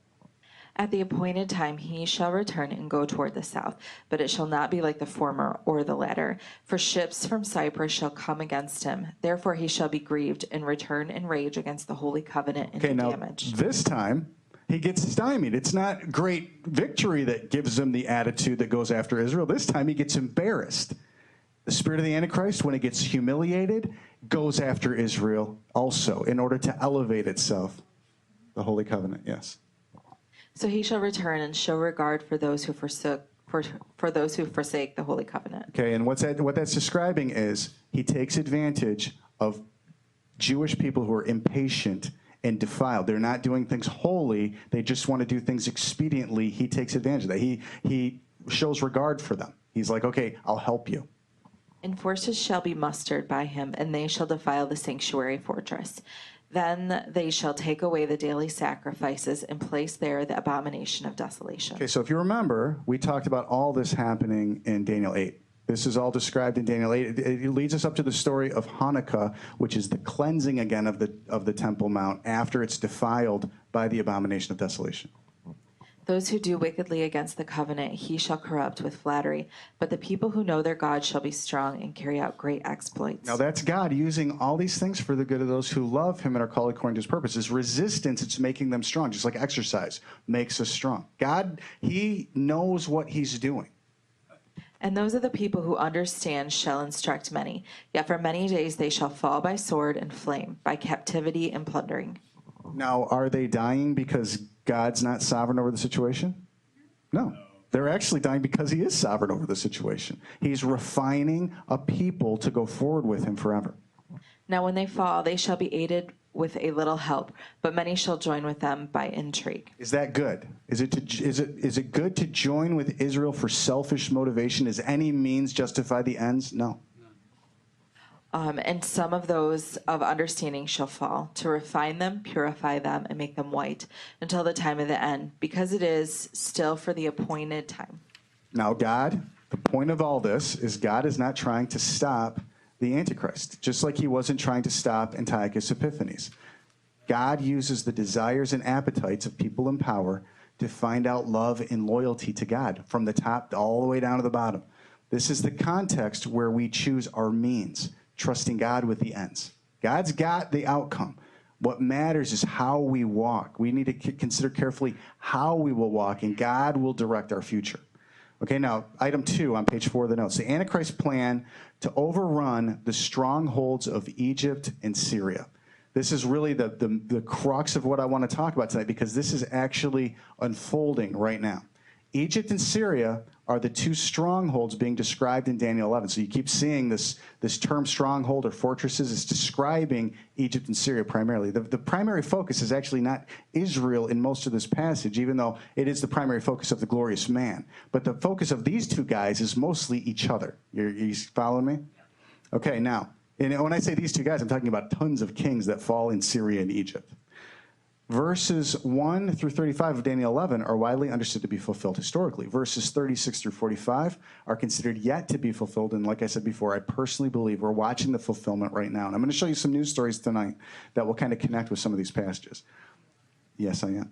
At the appointed time he shall return and go toward the south, but it shall not be like the former or the latter. For ships from Cyprus shall come against him. Therefore he shall be grieved and return in rage against the holy covenant and do damage. This time he gets stymied. It's not great victory that gives him the attitude that goes after Israel. This time he gets embarrassed. The spirit of the Antichrist, when it gets humiliated, goes after Israel also in order to elevate itself. The holy covenant, yes. So he shall return and show regard for those who forsake the holy covenant. Okay, and what that's describing is he takes advantage of Jewish people who are impatient and defiled. They're not doing things holy. They just want to do things expediently. He takes advantage of that. He shows regard for them. He's like, okay, I'll help you. And forces shall be mustered by him, and they shall defile the sanctuary fortress. Then they shall take away the daily sacrifices and place there the abomination of desolation. Okay, so if you remember, we talked about all this happening in Daniel 8. This is all described in Daniel 8. It leads us up to the story of Hanukkah, which is the cleansing again of the Temple Mount after it's defiled by the abomination of desolation. Those who do wickedly against the covenant he shall corrupt with flattery, but the people who know their God shall be strong and carry out great exploits. Now that's God using all these things for the good of those who love him and are called according to his purposes. Resistance, it's making them strong, just like exercise makes us strong. God, he knows what he's doing. And those of the people who understand shall instruct many. Yet for many days they shall fall by sword and flame, by captivity and plundering. Now, are they dying because God's not sovereign over the situation? No. They're actually dying because he is sovereign over the situation. He's refining a people to go forward with him forever. Now when they fall, they shall be aided with a little help, but many shall join with them by intrigue. Is that good? Is it good to join with Israel for selfish motivation? Does any means justify the ends? No. And some of those of understanding shall fall, to refine them, purify them, and make them white, until the time of the end, because it is still for the appointed time. Now, God, the point of all this is God is not trying to stop the Antichrist, just like he wasn't trying to stop Antiochus Epiphanes. God uses the desires and appetites of people in power to find out love and loyalty to God, from the top all the way down to the bottom. This is the context where we choose our means, trusting God with the ends. God's got the outcome. What matters is how we walk. We need to consider carefully how we will walk, and God will direct our future. Okay, now, item 2 on page 4 of the notes. The Antichrist plan to overrun the strongholds of Egypt and Syria. This is really the crux of what I want to talk about tonight, because this is actually unfolding right now. Egypt and Syria are the two strongholds being described in Daniel 11. So you keep seeing this term stronghold or fortresses. It's describing Egypt and Syria primarily. The primary focus is actually not Israel in most of this passage, even though it is the primary focus of the glorious man. But the focus of these two guys is mostly each other. You following me? Okay, now, And when I say these two guys, I'm talking about tons of kings that fall in Syria and Egypt. Verses 1 through 35 of Daniel 11 are widely understood to be fulfilled historically. Verses 36 through 45 are considered yet to be fulfilled. And like I said before, I personally believe we're watching the fulfillment right now. And I'm going to show you some news stories tonight that will kind of connect with some of these passages. Yes, I am.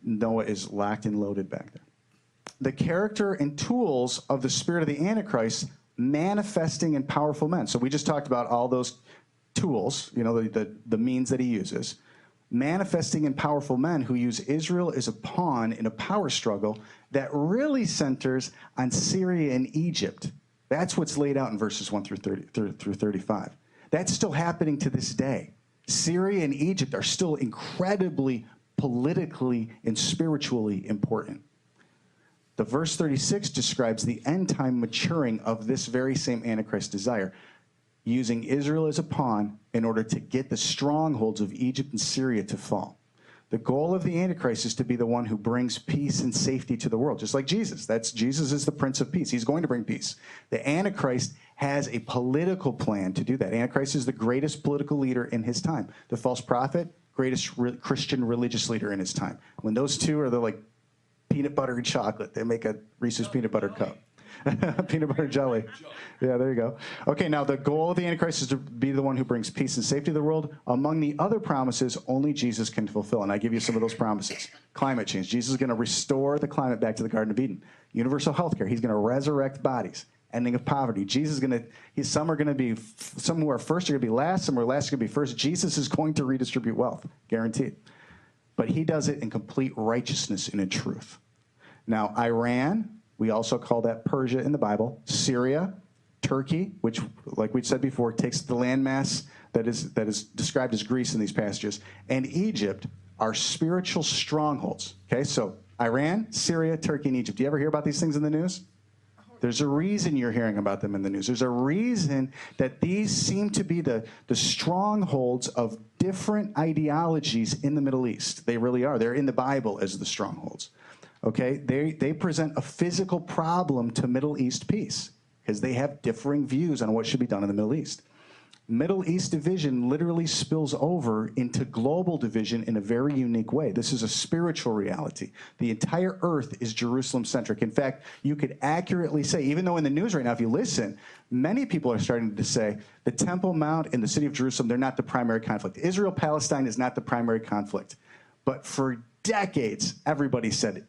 Noah is locked and loaded back there. The character and tools of the spirit of the Antichrist manifesting in powerful men. So we just talked about all those tools, the means that he uses. Manifesting in powerful men who use Israel as a pawn in a power struggle that really centers on Syria and Egypt. That's what's laid out in verses 1 through 35. That's still happening to this day. Syria and Egypt are still incredibly politically and spiritually important. The verse 36 describes the end time maturing of this very same Antichrist desire, using Israel as a pawn in order to get the strongholds of Egypt and Syria to fall. The goal of the Antichrist is to be the one who brings peace and safety to the world, just like Jesus. Jesus is the Prince of Peace. He's going to bring peace. The Antichrist has a political plan to do that. Antichrist is the greatest political leader in his time. The false prophet, greatest Christian religious leader in his time. When those two are like peanut butter and chocolate, they make a Reese's peanut butter cup. Peanut butter jelly. Yeah, there you go. Okay, now the goal of the Antichrist is to be the one who brings peace and safety to the world. Among the other promises, only Jesus can fulfill. And I give you some of those promises. Climate change. Jesus is going to restore the climate back to the Garden of Eden. Universal health care. He's going to resurrect bodies. Ending of poverty. Jesus is going to, some who are first are going to be last, some who are last are going to be first. Jesus is going to redistribute wealth. Guaranteed. But he does it in complete righteousness and in truth. Now, Iran, we also call that Persia in the Bible. Syria, Turkey, which, like we said before, takes the landmass that is described as Greece in these passages, and Egypt are spiritual strongholds. Okay, so Iran, Syria, Turkey, and Egypt. Do you ever hear about these things in the news? There's a reason you're hearing about them in the news. There's a reason that these seem to be the strongholds of different ideologies in the Middle East. They really are. They're in the Bible as the strongholds. Okay, they present a physical problem to Middle East peace because they have differing views on what should be done in the Middle East. Middle East division literally spills over into global division in a very unique way. This is a spiritual reality. The entire earth is Jerusalem-centric. In fact, you could accurately say, even though in the news right now, if you listen, many people are starting to say the Temple Mount and the city of Jerusalem, they're not the primary conflict. Israel-Palestine is not the primary conflict. But for decades, everybody said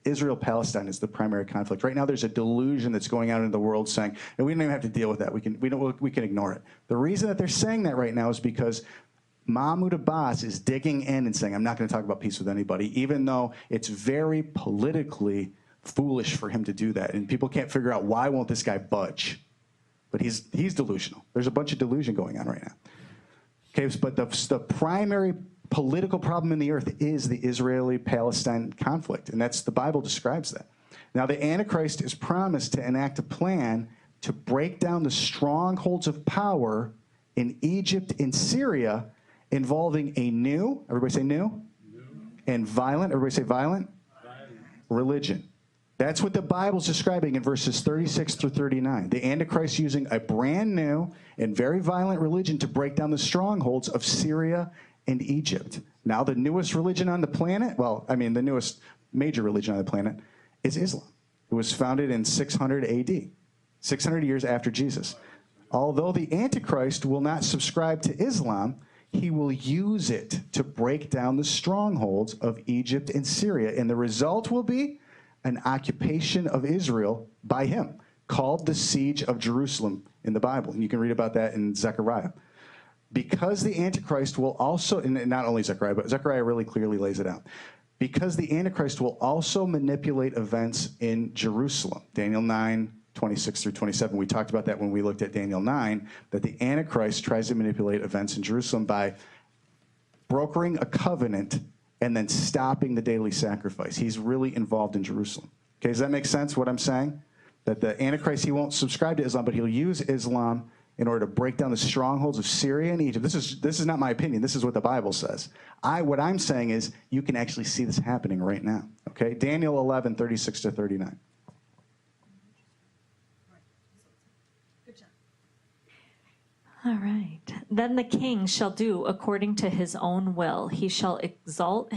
Israel-Palestine is the primary conflict. Right now, there's a delusion that's going out into the world saying, and we don't even have to deal with that. We can ignore it. The reason that they're saying that right now is because Mahmoud Abbas is digging in and saying, I'm not going to talk about peace with anybody, even though it's very politically foolish for him to do that. And people can't figure out why won't this guy budge. But he's delusional. There's a bunch of delusion going on right now. Okay, but the primary political problem in the earth is the Israeli-Palestine conflict, and the Bible describes that. Now, the Antichrist is promised to enact a plan to break down the strongholds of power in Egypt and Syria, involving a new, everybody say new, and violent, everybody say violent, religion. That's what the Bible's describing in verses 36 through 39. The Antichrist using a brand new and very violent religion to break down the strongholds of Syria and Egypt. Now, the newest religion on the planet, the newest major religion on the planet is Islam. It was founded in 600 AD, 600 years after Jesus. Although the Antichrist will not subscribe to Islam, he will use it to break down the strongholds of Egypt and Syria. And the result will be an occupation of Israel by him, called the Siege of Jerusalem in the Bible. And you can read about that in Zechariah. Because the Antichrist will also, and not only Zechariah, but Zechariah really clearly lays it out. Because the Antichrist will also manipulate events in Jerusalem. Daniel 9, 26 through 27. We talked about that when we looked at Daniel 9, that the Antichrist tries to manipulate events in Jerusalem by brokering a covenant and then stopping the daily sacrifice. He's really involved in Jerusalem. Okay, does that make sense, what I'm saying? That the Antichrist, he won't subscribe to Islam, but he'll use Islam in order to break down the strongholds of Syria and Egypt. This is not my opinion. This is what the Bible says. What I'm saying is you can actually see this happening right now. Okay? Daniel 11, 36 to 39. Good job. All right. Then the king shall do according to his own will. He shall exalt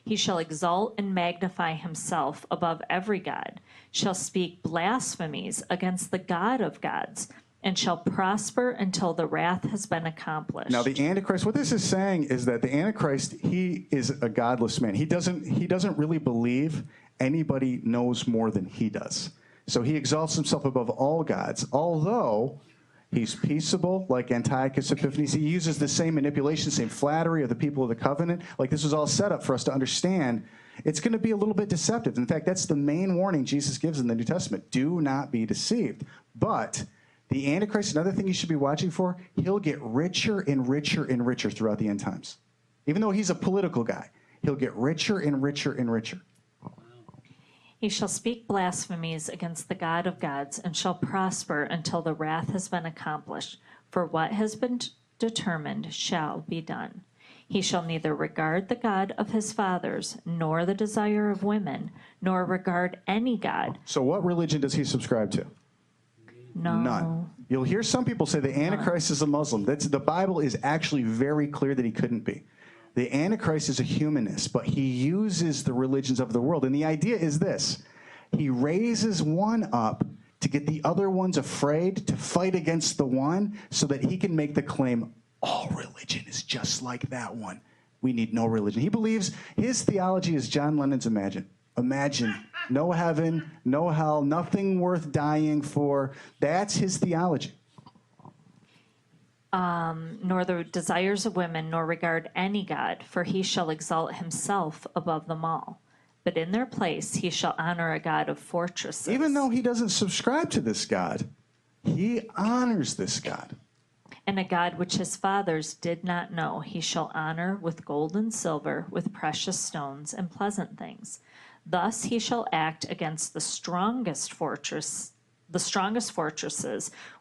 He shall exalt and magnify himself above every god, shall speak blasphemies against the God of gods, and shall prosper until the wrath has been accomplished. Now, the Antichrist, what this is saying is that the Antichrist, he is a godless man. He doesn't really believe anybody knows more than he does. So he exalts himself above all gods, although he's peaceable, like Antiochus Epiphanes. He uses the same manipulation, same flattery of the people of the covenant. Like, this was all set up for us to understand it's going to be a little bit deceptive. In fact, that's the main warning Jesus gives in the New Testament. Do not be deceived. But the Antichrist, another thing you should be watching for, he'll get richer and richer and richer throughout the end times. Even though he's a political guy, he'll get richer and richer and richer. He shall speak blasphemies against the God of gods, and shall prosper until the wrath has been accomplished. For what has been determined shall be done. He shall neither regard the God of his fathers, nor the desire of women, nor regard any God. So what religion does he subscribe to? No. None. You'll hear some people say the Antichrist is a Muslim. The Bible is actually very clear that he couldn't be. The Antichrist is a humanist, but he uses the religions of the world. And the idea is this. He raises one up to get the other ones afraid, to fight against the one, so that he can make the claim, all religion is just like that one. We need no religion. He believes his theology is John Lennon's Imagine. Imagine no heaven, no hell, nothing worth dying for. That's his theology. Nor the desires of women, nor regard any God, for he shall exalt himself above them all. But in their place he shall honor a God of fortresses. Even though he doesn't subscribe to this God, he honors this God. And a God which his fathers did not know, he shall honor with gold and silver, with precious stones and pleasant things. Thus he shall act against the strongest fortresses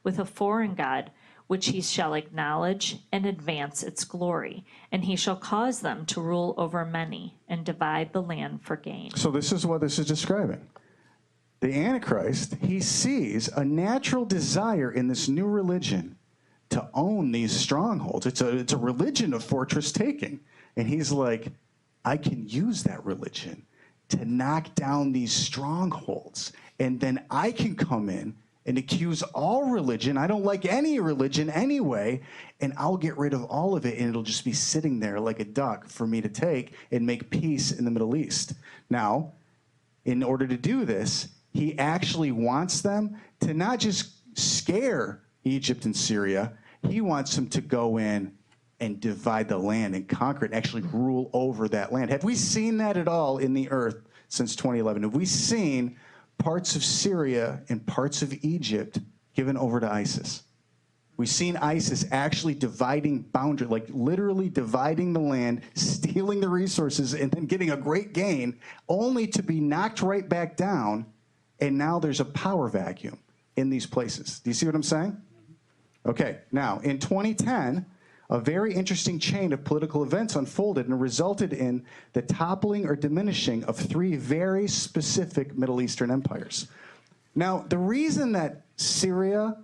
with a foreign God, which he shall acknowledge and advance its glory. And he shall cause them to rule over many and divide the land for gain. So this is what this is describing. The Antichrist, he sees a natural desire in this new religion to own these strongholds. It's a religion of fortress taking. And he's like, I can use that religion to knock down these strongholds. And then I can come in and accuse all religion. I don't like any religion anyway, and I'll get rid of all of it, and it'll just be sitting there like a duck for me to take and make peace in the Middle East. Now, in order to do this, he actually wants them to not just scare Egypt and Syria. He wants them to go in and divide the land and conquer it and actually rule over that land. Have we seen that at all in the earth since 2011? Have we seen parts of Syria and parts of Egypt given over to ISIS? We've seen ISIS actually dividing boundary, like literally dividing the land, stealing the resources, and then getting a great gain, only to be knocked right back down, and now there's a power vacuum in these places. Do you see what I'm saying? Okay, now, in 2010, a very interesting chain of political events unfolded and resulted in the toppling or diminishing of three very specific Middle Eastern empires. Now, the reason that Syria,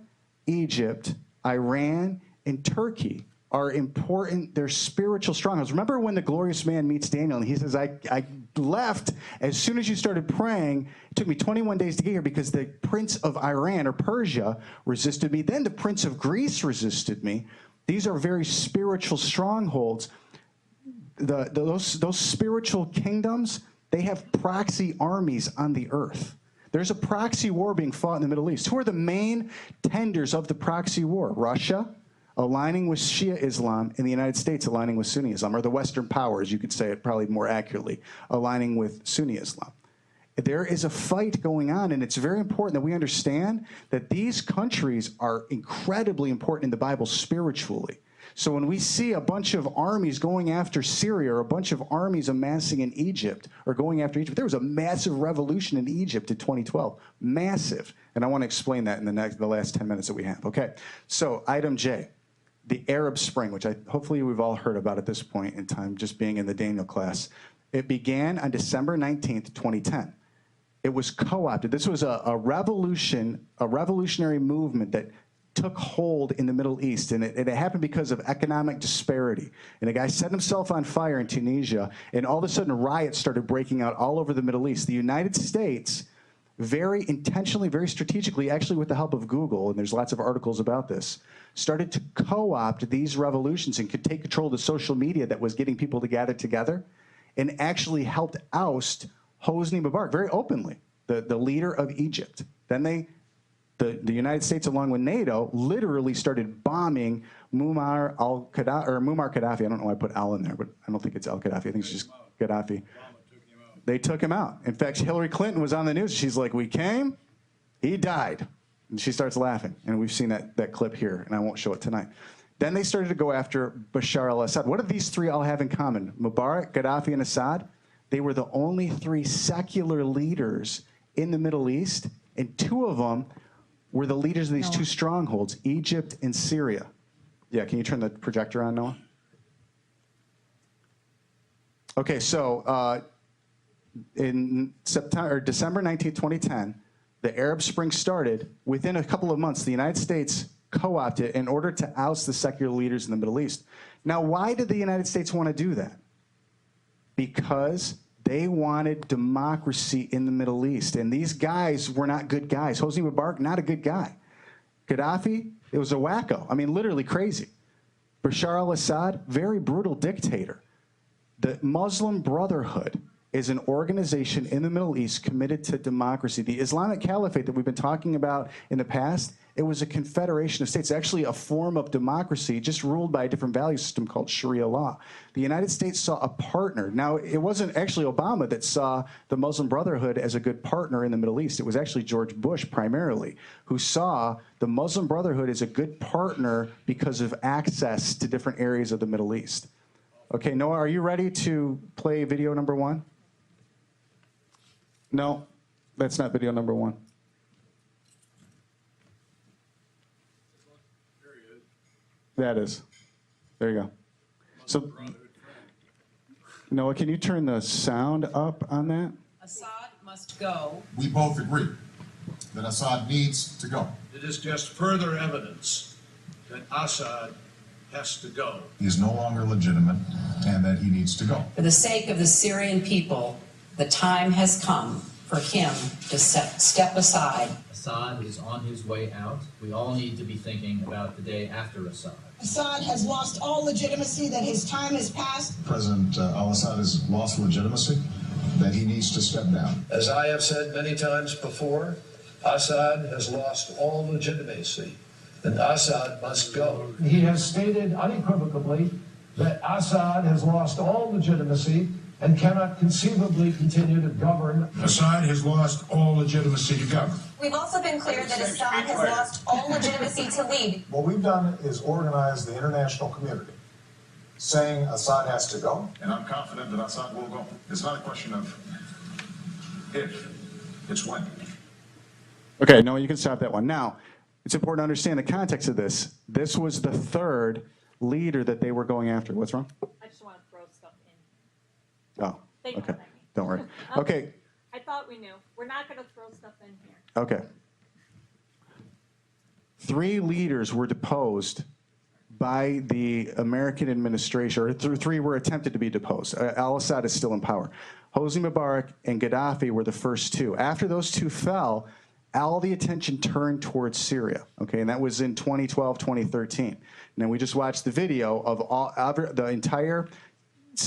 Egypt, Iran, and Turkey are important, they're spiritual strongholds. Remember when the glorious man meets Daniel and he says, I left as soon as you started praying. It took me 21 days to get here because the prince of Iran or Persia resisted me. Then the prince of Greece resisted me. These are very spiritual strongholds. Those spiritual kingdoms, they have proxy armies on the earth. There's a proxy war being fought in the Middle East. Who are the main tenders of the proxy war? Russia, aligning with Shia Islam, and the United States aligning with Sunni Islam, or the Western powers, you could say it probably more accurately, aligning with Sunni Islam. There is a fight going on, and it's very important that we understand that these countries are incredibly important in the Bible spiritually. So when we see a bunch of armies going after Syria or a bunch of armies amassing in Egypt or going after Egypt, there was a massive revolution in Egypt in 2012. Massive. And I want to explain that in the last 10 minutes that we have. Okay, so item J, the Arab Spring, which hopefully we've all heard about at this point in time, just being in the Daniel class. It began on December 19th, 2010. It was co-opted. This was a revolutionary movement that took hold in the Middle East, and it happened because of economic disparity. And a guy set himself on fire in Tunisia, and all of a sudden riots started breaking out all over the Middle East. The United States, very intentionally, very strategically, actually with the help of Google, and there's lots of articles about this, started to co-opt these revolutions and could take control of the social media that was getting people to gather together, and actually helped oust Hosni Mubarak very openly, the leader of Egypt. Then the United States, along with NATO, literally started bombing Muammar Gaddafi. I don't know why I put al in there, but I don't think it's al-Gaddafi. I think it's just Gaddafi. They took him out. In fact, Hillary Clinton was on the news. She's like, we came, he died. And she starts laughing. And we've seen that clip here, and I won't show it tonight. Then they started to go after Bashar al-Assad. What do these three all have in common? Mubarak, Gaddafi, and Assad? They were the only three secular leaders in the Middle East, and two of them were the leaders of these two strongholds, Egypt and Syria. Yeah, can you turn the projector on, Noah? Okay, so in December 19, 2010, the Arab Spring started. Within a couple of months, the United States co-opted in order to oust the secular leaders in the Middle East. Now, why did the United States want to do that? Because they wanted democracy in the Middle East. And these guys were not good guys. Hosni Mubarak, not a good guy. Gaddafi, it was a wacko. I mean, literally crazy. Bashar al-Assad, very brutal dictator. The Muslim Brotherhood is an organization in the Middle East committed to democracy. The Islamic Caliphate that we've been talking about in the past, it was a confederation of states, actually a form of democracy, just ruled by a different value system called Sharia law. The United States saw a partner. Now, it wasn't actually Obama that saw the Muslim Brotherhood as a good partner in the Middle East. It was actually George Bush primarily, who saw the Muslim Brotherhood as a good partner because of access to different areas of the Middle East. Okay, Noah, are you ready to play video number one? No, that's not video number one. That is. There you go. So, Noah, can you turn the sound up on that? Assad must go. We both agree that Assad needs to go. It is just further evidence that Assad has to go. He is no longer legitimate and that he needs to go. For the sake of the Syrian people, the time has come for him to step aside. Assad is on his way out. We all need to be thinking about the day after Assad. Assad has lost all legitimacy, that his time has passed. President al-Assad has lost legitimacy, that he needs to step down. As I have said many times before, Assad has lost all legitimacy, and Assad must go. He has stated unequivocally that Assad has lost all legitimacy and cannot conceivably continue to govern. Assad has lost all legitimacy to govern. We've also been clear that Assad has lost all legitimacy to lead. What we've done is organize the international community, saying Assad has to go. And I'm confident that Assad will go. It's not a question of if, it's when. Okay, Noah, you can stop that one. Now, it's important to understand the context of this. This was the third leader that they were going after. What's wrong? I just want to throw stuff in. Oh, They know okay. what I mean. Don't worry. Okay. I thought we knew. We're not going to throw stuff in here. Okay. 3 leaders were deposed by the American administration, or 3 were attempted to be deposed. Al-Assad is still in power. Hosni Mubarak and Gaddafi were the first 2. After those 2 fell, all the attention turned towards Syria, okay, and that was in 2012, 2013. And then we just watched the video of the entire,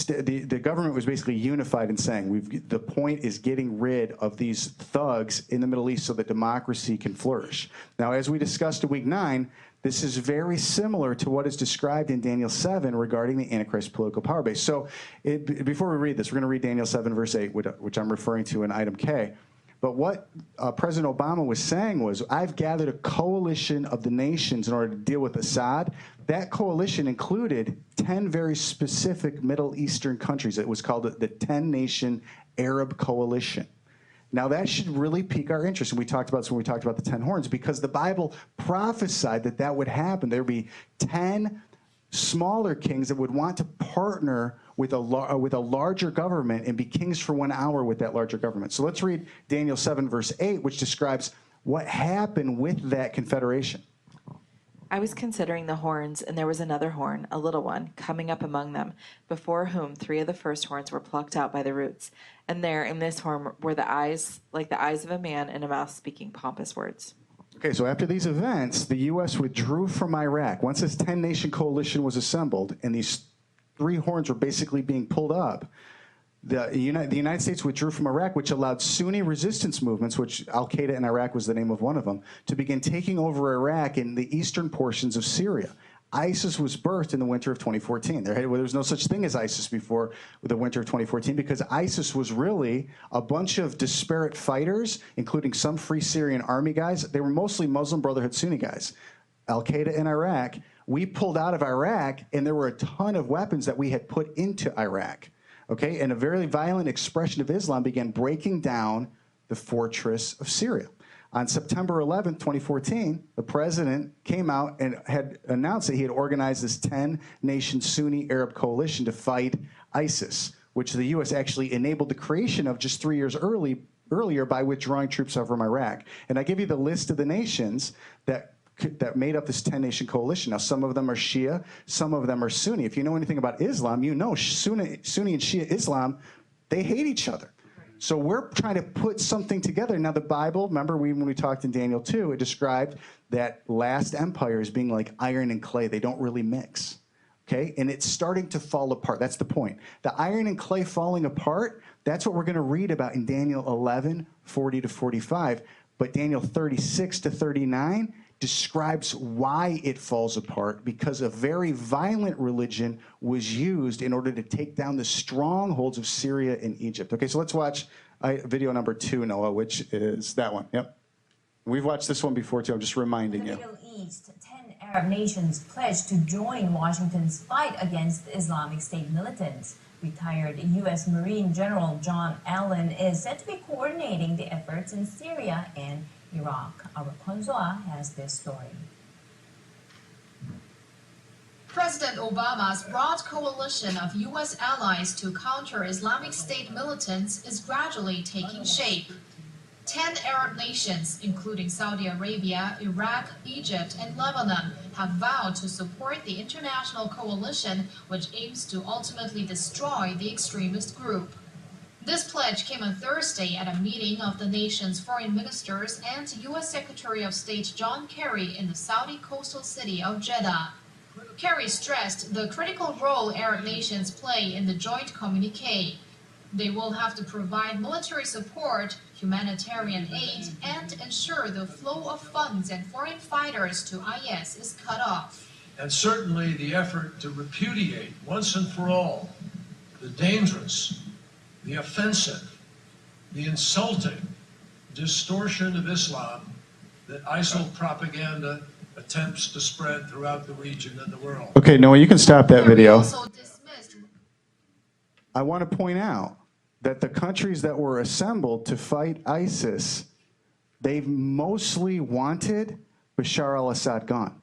the government was basically unified in saying, the point is getting rid of these thugs in the Middle East so that democracy can flourish. Now, as we discussed in week 9, this is very similar to what is described in Daniel 7 regarding the Antichrist political power base. So before we read this, we're going to read Daniel 7, verse 8, which I'm referring to in item K. But what President Obama was saying was, I've gathered a coalition of the nations in order to deal with Assad. That coalition included 10 very specific Middle Eastern countries. It was called the 10-Nation Arab Coalition. Now, that should really pique our interest. And we talked about this when we talked about the 10 horns, because the Bible prophesied that that would happen. There would be 10 smaller kings that would want to partner with a larger government and be kings for 1 hour with that larger government. So let's read Daniel 7, verse 8, which describes what happened with that confederation. I was considering the horns, and there was another horn, a little one, coming up among them, before whom 3 of the first horns were plucked out by the roots. And there in this horn were the eyes like the eyes of a man, and a mouth speaking pompous words. Okay, so after these events, the U.S. withdrew from Iraq. Once this 10-nation coalition was assembled and these 3 horns were basically being pulled up, the United States withdrew from Iraq, which allowed Sunni resistance movements, which Al-Qaeda in Iraq was the name of one of them, to begin taking over Iraq and the eastern portions of Syria. ISIS was birthed in the winter of 2014. There was no such thing as ISIS before the winter of 2014 because ISIS was really a bunch of disparate fighters, including some Free Syrian Army guys. They were mostly Muslim Brotherhood Sunni guys. Al-Qaeda in Iraq. We pulled out of Iraq, and there were a ton of weapons that we had put into Iraq. Okay, and a very violent expression of Islam began breaking down the fortress of Syria. On September 11th, 2014, the president came out and had announced that he had organized this 10-nation Sunni Arab coalition to fight ISIS, which the U.S. actually enabled the creation of just 3 years earlier by withdrawing troops from Iraq. And I give you the list of the nations that made up this 10-nation coalition. Now, some of them are Shia, some of them are Sunni. If you know anything about Islam, you know Sunni and Shia Islam, they hate each other. So we're trying to put something together. Now, the Bible, remember when we talked in Daniel 2, it described that last empire as being like iron and clay. They don't really mix. Okay? And it's starting to fall apart. That's the point. The iron and clay falling apart, that's what we're going to read about in Daniel 11, 40 to 45. But Daniel 36 to 39 describes why it falls apart, because a very violent religion was used in order to take down the strongholds of Syria and Egypt. Okay, so let's watch video number 2, Noah, which is that one. Yep. We've watched this one before, too. I'm just reminding you. In the Middle East, 10 Arab nations pledged to join Washington's fight against Islamic State militants. Retired U.S. Marine General John Allen is said to be coordinating the efforts in Syria and Iraq. Our Konzoa has this story. President Obama's broad coalition of U.S. allies to counter Islamic State militants is gradually taking shape. 10 Arab nations, including Saudi Arabia, Iraq, Egypt, and Lebanon, have vowed to support the international coalition, which aims to ultimately destroy the extremist group. This pledge came on Thursday at a meeting of the nation's foreign ministers and U.S. Secretary of State John Kerry in the Saudi coastal city of Jeddah. Kerry stressed the critical role Arab nations play in the joint communique. They will have to provide military support, humanitarian aid, and ensure the flow of funds and foreign fighters to IS is cut off. And certainly the effort to repudiate once and for all the dangerous, the offensive, the insulting distortion of Islam that ISIL propaganda attempts to spread throughout the region and the world. Okay, Noah, you can stop that video. I want to point out that the countries that were assembled to fight ISIS, they mostly wanted Bashar al-Assad gone.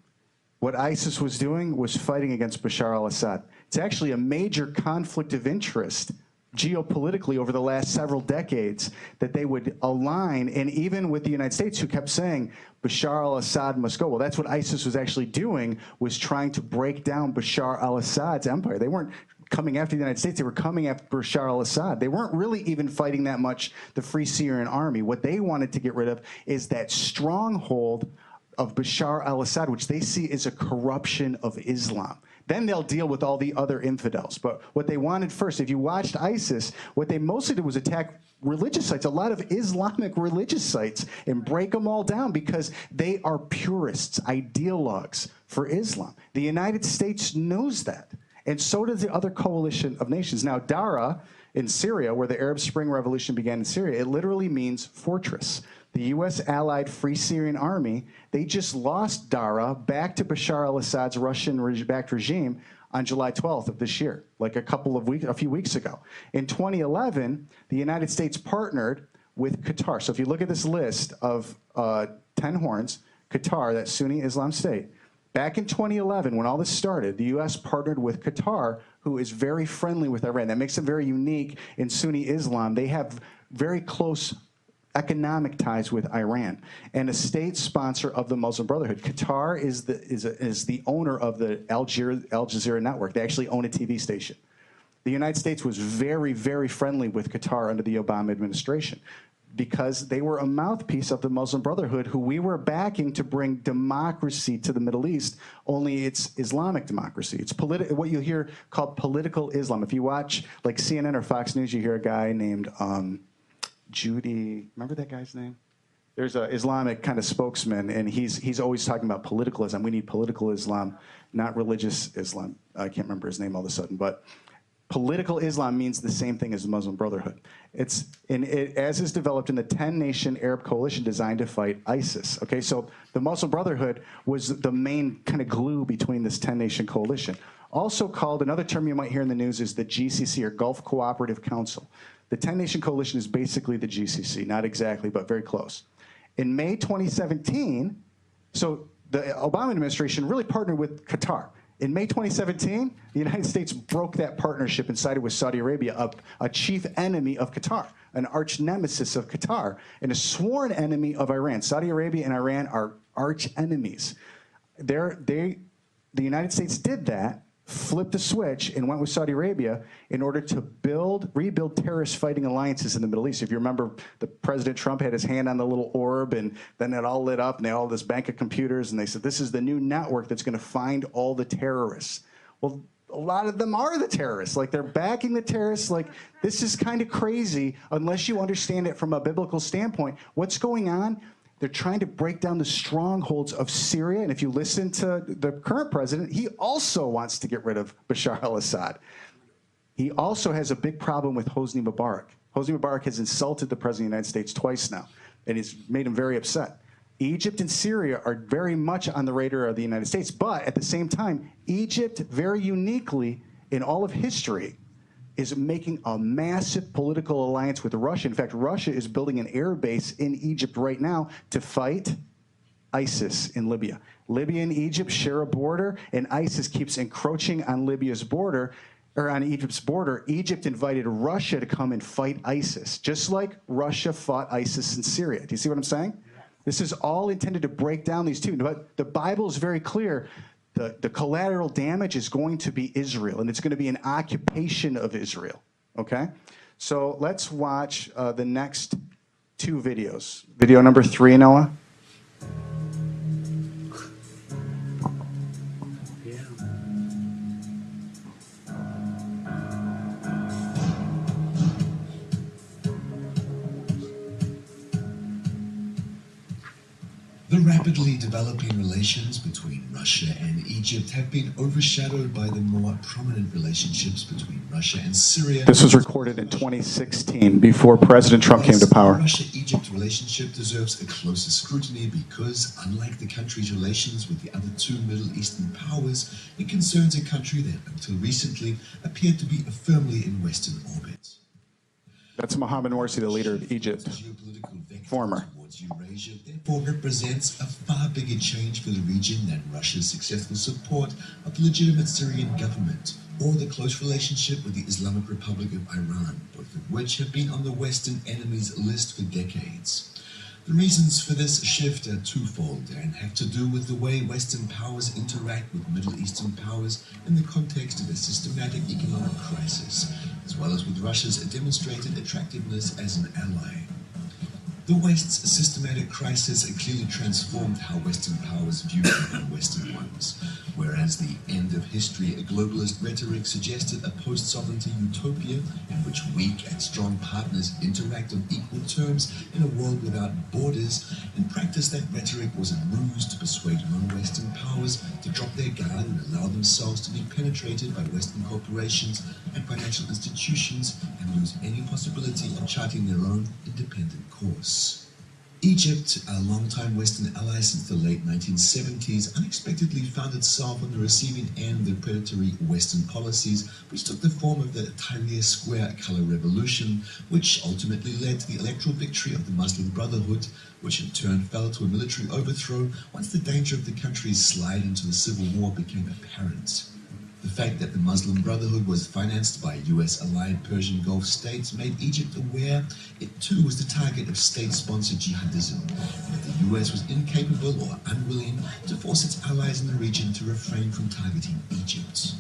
What ISIS was doing was fighting against Bashar al-Assad. It's actually a major conflict of interest geopolitically over the last several decades that they would align, and even with the United States, who kept saying Bashar al-Assad must go. Well, that's what ISIS was actually doing, was trying to break down Bashar al-Assad's empire. They weren't coming after the United States, they were coming after Bashar al-Assad. They weren't really even fighting that much the Free Syrian Army. What they wanted to get rid of is that stronghold of Bashar al-Assad, which they see as a corruption of Islam. Then they'll deal with all the other infidels. But what they wanted first, if you watched ISIS, what they mostly did was attack religious sites, a lot of Islamic religious sites, and break them all down because they are purists, ideologues for Islam. The United States knows that. And so does the other coalition of nations. Now, Dara in Syria, where the Arab Spring Revolution began in Syria, it literally means fortress. The U.S. allied Free Syrian Army, they just lost Dara back to Bashar al-Assad's Russian-backed regime on July 12th of this year, like a few weeks ago. In 2011, the United States partnered with Qatar. So if you look at this list of 10 horns, Qatar, that Sunni Islam state, back in 2011, when all this started, the U.S. partnered with Qatar, who is very friendly with Iran. That makes them very unique in Sunni Islam. They have very close economic ties with Iran and a state sponsor of the Muslim Brotherhood. Qatar is the owner of the Al Jazeera network. They actually own a TV station. The United States was very, very friendly with Qatar under the Obama administration because they were a mouthpiece of the Muslim Brotherhood who we were backing to bring democracy to the Middle East, only it's Islamic democracy. It's what you hear called political Islam. If you watch like CNN or Fox News, you hear a guy named Judy, remember that guy's name? There's an Islamic kind of spokesman, and he's always talking about political Islam. We need political Islam, not religious Islam. I can't remember his name all of a sudden, but political Islam means the same thing as the Muslim Brotherhood. As is developed in the 10-nation Arab coalition designed to fight ISIS. Okay, so the Muslim Brotherhood was the main kind of glue between this 10-nation coalition. Also called, another term you might hear in the news is the GCC, or Gulf Cooperative Council. The 10-nation coalition is basically the GCC, not exactly, but very close. In May 2017, so the Obama administration really partnered with Qatar. In May 2017, the United States broke that partnership and sided with Saudi Arabia, a chief enemy of Qatar, an arch nemesis of Qatar, and a sworn enemy of Iran. Saudi Arabia and Iran are arch enemies. The United States did that, flipped a switch, and went with Saudi Arabia in order to rebuild terrorist fighting alliances in the Middle East. If you remember, President Trump had his hand on the little orb, and then it all lit up, and they had all this bank of computers, and they said, this is the new network that's going to find all the terrorists. Well, a lot of them are the terrorists. Like, they're backing the terrorists. Like, this is kind of crazy unless you understand it from a biblical standpoint. What's going on? They're trying to break down the strongholds of Syria. And if you listen to the current president, he also wants to get rid of Bashar al-Assad. He also has a big problem with Hosni Mubarak. Hosni Mubarak has insulted the president of the United States twice now, and it's made him very upset. Egypt and Syria are very much on the radar of the United States. But at the same time, Egypt, very uniquely in all of history, is making a massive political alliance with Russia. In fact, Russia is building an air base in Egypt right now to fight ISIS in Libya. Libya and Egypt share a border, and ISIS keeps encroaching on Libya's border, or on Egypt's border. Egypt invited Russia to come and fight ISIS, just like Russia fought ISIS in Syria. Do you see what I'm saying? This is all intended to break down these two. But the Bible is very clear. The collateral damage is going to be Israel, and it's going to be an occupation of Israel, okay? So let's watch the next two videos. Video number 3, Noah. The rapidly developing relations between Russia and Egypt have been overshadowed by the more prominent relationships between Russia and Syria. This was recorded in 2016, before President Trump came to power. The Russia-Egypt relationship deserves a closer scrutiny because, unlike the country's relations with the other two Middle Eastern powers, it concerns a country that, until recently, appeared to be firmly in Western orbit. That's Mohammed Morsi, the leader of Egypt, former. Eurasia therefore represents a far bigger change for the region than Russia's successful support of the legitimate Syrian government or the close relationship with the Islamic Republic of Iran, both of which have been on the Western enemies list for decades. The reasons for this shift are twofold and have to do with the way Western powers interact with Middle Eastern powers in the context of a systematic economic crisis, as well as with Russia's demonstrated attractiveness as an ally. The West's systematic crisis clearly transformed how Western powers viewed non-Western ones, whereas the end of history globalist rhetoric suggested a post-sovereignty utopia in which weak and strong partners interact on equal terms in a world without borders. In practice, that rhetoric was a ruse to persuade non-Western powers to drop their guard and allow themselves to be penetrated by Western corporations and financial institutions and lose any possibility of charting their own independent course. Egypt, a longtime Western ally since the late 1970s, unexpectedly found itself on the receiving end of predatory Western policies, which took the form of the Tahrir Square color revolution, which ultimately led to the electoral victory of the Muslim Brotherhood, which in turn fell to a military overthrow once the danger of the country's slide into the civil war became apparent. The fact that the Muslim Brotherhood was financed by US-allied Persian Gulf states made Egypt aware it too was the target of state-sponsored jihadism, but the US was incapable or unwilling to force its allies in the region to refrain from targeting Egypt.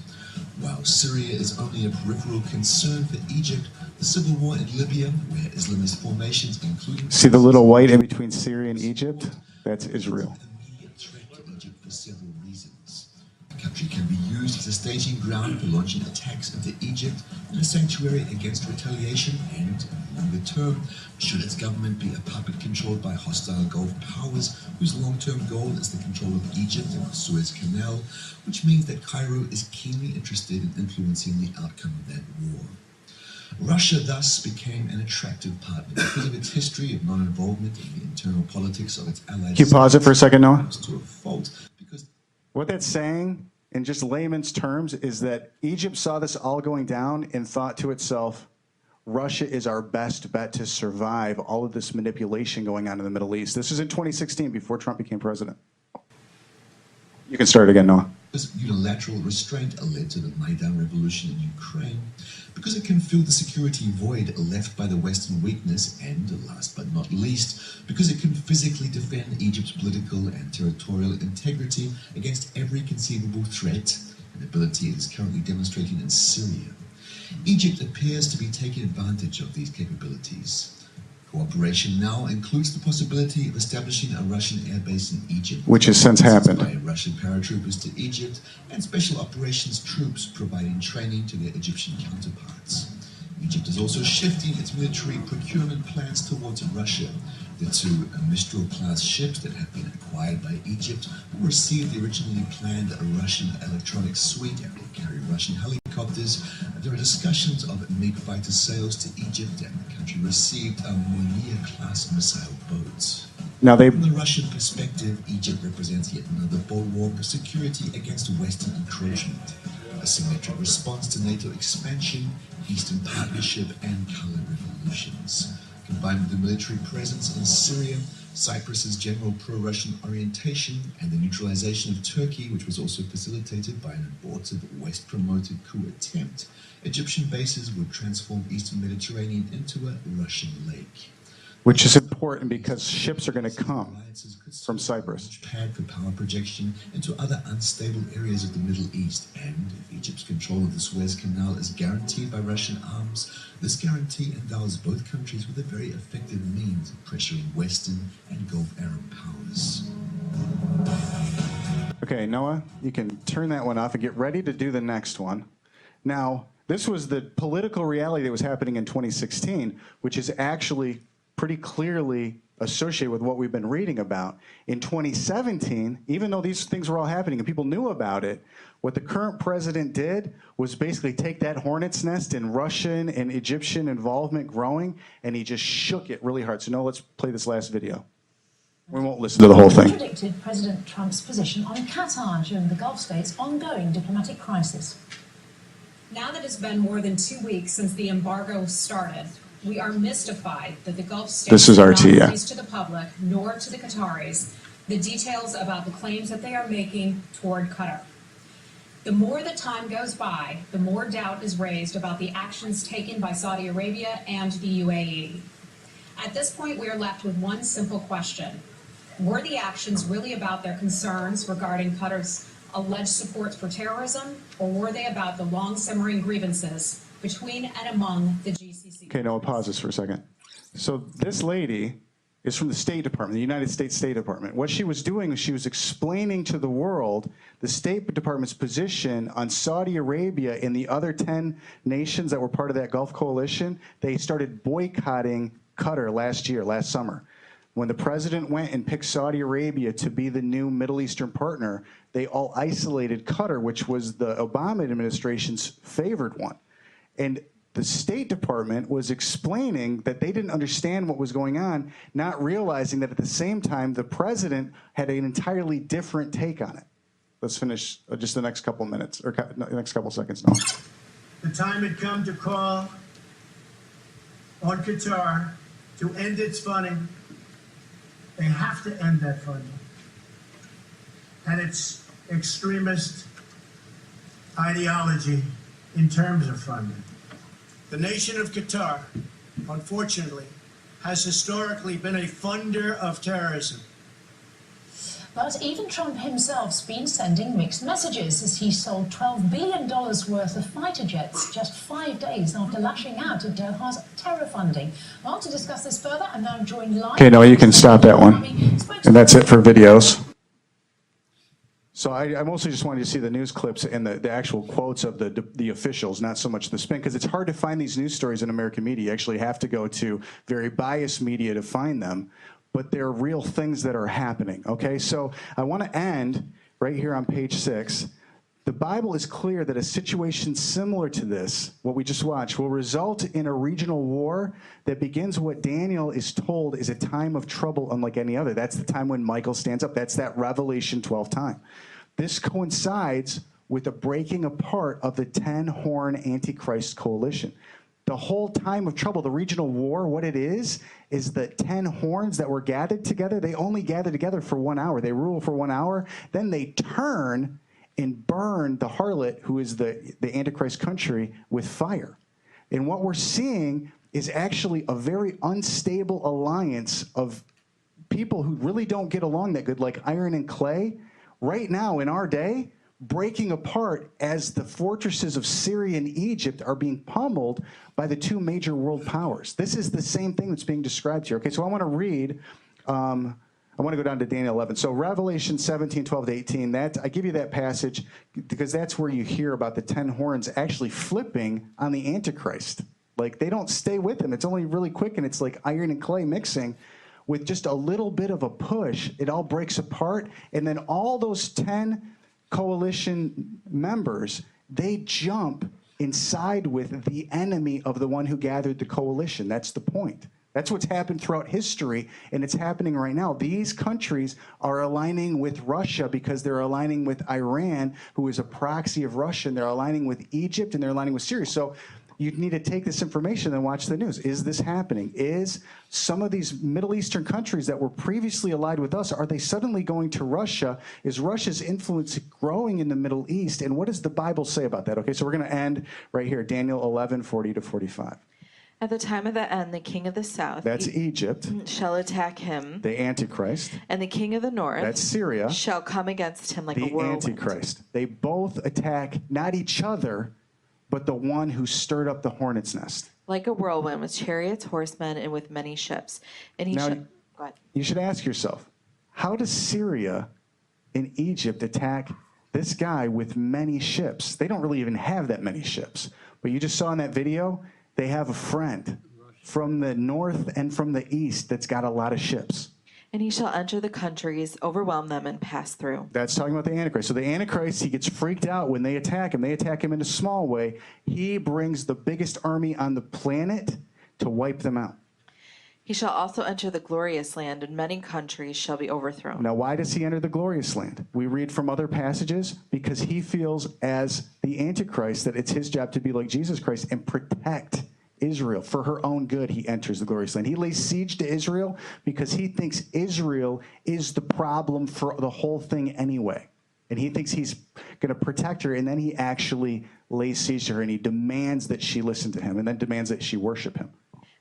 While Syria is only a peripheral concern for Egypt, the civil war in Libya, where Islamist formations including... See the little white in between Syria and Egypt? That's Israel. ...immediate threat to Egypt for several reasons. The country can be used as a staging ground for launching attacks into Egypt and a sanctuary against retaliation, and, in the longer term, should its government be a puppet controlled by hostile Gulf powers whose long-term goal is the control of Egypt and the Suez Canal, which means that Cairo is keenly interested in influencing the outcome of that war. Russia thus became an attractive partner because of its history of non-involvement in the internal politics of its allies. Can you pause it for a second, Noah? To a fault because what that's saying, in just layman's terms, is that Egypt saw this all going down and thought to itself, Russia is our best bet to survive all of this manipulation going on in the Middle East. This was in 2016, before Trump became president. You can start again, Noah. This unilateral restraint led to the Maidan revolution in Ukraine, because it can fill the security void left by the Western weakness, and last but not least, because it can physically defend Egypt's political and territorial integrity against every conceivable threat, an ability it is currently demonstrating in Syria. Egypt appears to be taking advantage of these capabilities. Cooperation now includes the possibility of establishing a Russian airbase in Egypt, which has since happened, by Russian paratroopers to Egypt, and special operations troops providing training to their Egyptian counterparts. Egypt is also shifting its military procurement plans towards Russia. The two Mistral-class ships that have been acquired by Egypt will receive the originally planned Russian electronic suite and will carry Russian helicopters. There are discussions of MiG fighter sales to Egypt, and the country received a Monia-class missile boat. Now From the Russian perspective, Egypt represents yet another bulwark of security against Western encroachment, a symmetric response to NATO expansion, Eastern Partnership, and color revolutions. Combined with the military presence in Syria, Cyprus's general pro-Russian orientation, and the neutralization of Turkey, which was also facilitated by an abortive West-promoted coup attempt, Egyptian bases would transform Eastern Mediterranean into a Russian lake. Which is important because ships are going to come from Cyprus. Pad for power projection into other unstable areas of the Middle East, and if Egypt's control of the Suez Canal is guaranteed by Russian arms, this guarantee endows both countries with a very effective means of pressuring Western and Gulf Arab powers. Okay, Noah, you can turn that one off and get ready to do the next one. Now, this was the political reality that was happening in 2016, which is actually pretty clearly associated with what we've been reading about. In 2017, even though these things were all happening and people knew about it, what the current president did was basically take that hornet's nest in Russian and Egyptian involvement growing, and he just shook it really hard. So no, let's play this last video. We won't listen to the whole thing. Contradicted President Trump's position on Qatar during the Gulf states' ongoing diplomatic crisis. Now that it's been more than 2 weeks since the embargo started, we are mystified that the Gulf states do not yeah. release to the public nor to the Qataris the details about the claims that they are making toward Qatar. The more that time goes by, the more doubt is raised about the actions taken by Saudi Arabia and the UAE. At this point, we are left with one simple question. Were the actions really about their concerns regarding Qatar's alleged support for terrorism, or were they about the long-simmering grievances between and among the GCC? Okay, Noah, pause this for a second. So this lady is from the State Department, the United States State Department. What she was doing was she was explaining to the world the State Department's position on Saudi Arabia and the other 10 nations that were part of that Gulf coalition. They started boycotting Qatar last summer. When the president went and picked Saudi Arabia to be the new Middle Eastern partner, they all isolated Qatar, which was the Obama administration's favored one. And the State Department was explaining that they didn't understand what was going on, not realizing that at the same time, the president had an entirely different take on it. Let's finish just the next couple minutes, or the next couple seconds now. The time had come to call on Qatar to end its funding. They have to end that funding. And its extremist ideology in terms of funding. The nation of Qatar, unfortunately, has historically been a funder of terrorism. But even Trump himself's been sending mixed messages as he sold $12 billion worth of fighter jets just 5 days after lashing out at Doha's terror funding. Well, to discuss this further, I'm now joined live. Okay, Noah, you can stop that one. And that's it for videos. So I mostly just wanted to see the news clips and the actual quotes of the officials, not so much the spin, because it's hard to find these news stories in American media. You actually have to go to very biased media to find them. But they're real things that are happening, okay? So I want to end right here on page 6. The Bible is clear that a situation similar to this, what we just watched, will result in a regional war that begins what Daniel is told is a time of trouble unlike any other. That's the time when Michael stands up. That's that Revelation 12 time. This coincides with the breaking apart of the 10-horn Antichrist coalition. The whole time of trouble, the regional war, what it is the 10 horns that were gathered together. They only gather together for 1 hour. They rule for 1 hour. Then they turn and burn the harlot, who is the Antichrist country, with fire. And what we're seeing is actually a very unstable alliance of people who really don't get along that good, like iron and clay, right now in our day, breaking apart as the fortresses of Syria and Egypt are being pummeled by the two major world powers. This is the same thing that's being described here. Okay, so I want to read, I want to go down to Daniel 11. So Revelation 17, 12 to 18, I give you that passage because that's where you hear about the 10 horns actually flipping on the Antichrist. Like, they don't stay with him. It's only really quick, and it's like iron and clay mixing. With just a little bit of a push, it all breaks apart, and then all those 10 coalition members, they jump and side with the enemy of the one who gathered the coalition. That's the point. That's what's happened throughout history, and it's happening right now. These countries are aligning with Russia because they're aligning with Iran, who is a proxy of Russia, and they're aligning with Egypt, and they're aligning with Syria. So you need to take this information and watch the news. Is this happening? Is some of these Middle Eastern countries that were previously allied with us, are they suddenly going to Russia? Is Russia's influence growing in the Middle East? And what does the Bible say about that? Okay, so we're going to end right here, Daniel 11, 40 to 45. At the time of the end, the king of the south, that's Egypt, shall attack him, the Antichrist. And the king of the north, that's Syria, shall come against him like a whirlwind. The Antichrist. They both attack not each other, but the one who stirred up the hornet's nest. Like a whirlwind, with chariots, horsemen, and with many ships. And he shall... Go ahead. You should ask yourself, how does Syria and Egypt attack this guy with many ships? They don't really even have that many ships. But you just saw in that video, they have a friend from the north and from the east that's got a lot of ships. And he shall enter the countries, overwhelm them, and pass through. That's talking about the Antichrist. So the Antichrist, he gets freaked out when they attack him. They attack him in a small way. He brings the biggest army on the planet to wipe them out. He shall also enter the glorious land, and many countries shall be overthrown. Now, why does he enter the glorious land? We read from other passages because he feels as the Antichrist that it's his job to be like Jesus Christ and protect Israel. For her own good, he enters the glorious land. He lays siege to Israel because he thinks Israel is the problem for the whole thing anyway. And he thinks he's going to protect her, and then he actually lays siege to her, and he demands that she listen to him, and then demands that she worship him.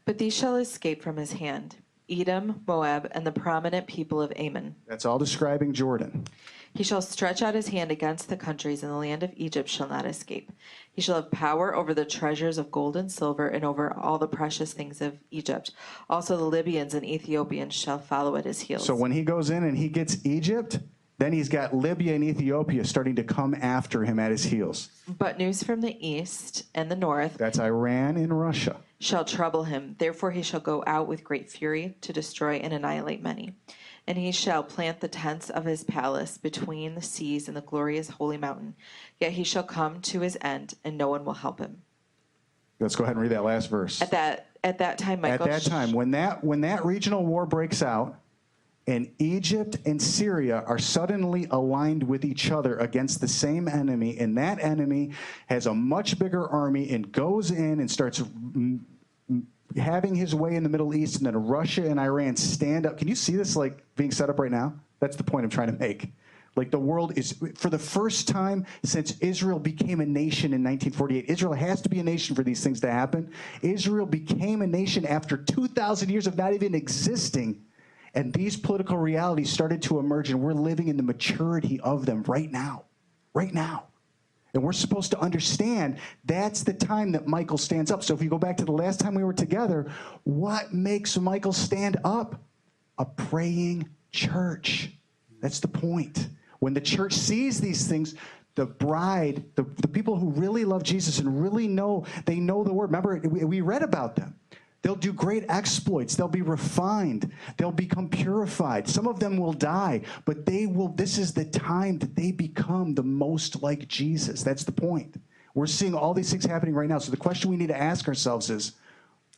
But these shall escape from his hand, Edom, Moab, and the prominent people of Ammon. That's all describing Jordan. He shall stretch out his hand against the countries, and the land of Egypt shall not escape. He shall have power over the treasures of gold and silver, and over all the precious things of Egypt. Also the Libyans and Ethiopians shall follow at his heels. So when he goes in and he gets Egypt, then he's got Libya and Ethiopia starting to come after him at his heels. But news from the east and the north, that's Iran and Russia, shall trouble him. Therefore he shall go out with great fury to destroy and annihilate many. And he shall plant the tents of his palace between the seas and the glorious holy mountain. Yet he shall come to his end, and no one will help him. Let's go ahead and read that last verse. At that time, Michael. At that time, when that regional war breaks out, and Egypt and Syria are suddenly aligned with each other against the same enemy, and that enemy has a much bigger army and goes in and starts having his way in the Middle East, and then Russia and Iran stand up. Can you see this like being set up right now? That's the point I'm trying to make. Like the world is, for the first time since Israel became a nation in 1948, Israel has to be a nation for these things to happen. Israel became a nation after 2,000 years of not even existing. And these political realities started to emerge, and we're living in the maturity of them right now. Right now. And we're supposed to understand that's the time that Michael stands up. So if you go back to the last time we were together, what makes Michael stand up? A praying church. That's the point. When the church sees these things, the bride, the people who really love Jesus and really know, they know the word. Remember, we read about them. They'll do great exploits. They'll be refined. They'll become purified. Some of them will die, but they will. This is the time that they become the most like Jesus. That's the point. We're seeing all these things happening right now. So the question we need to ask ourselves is,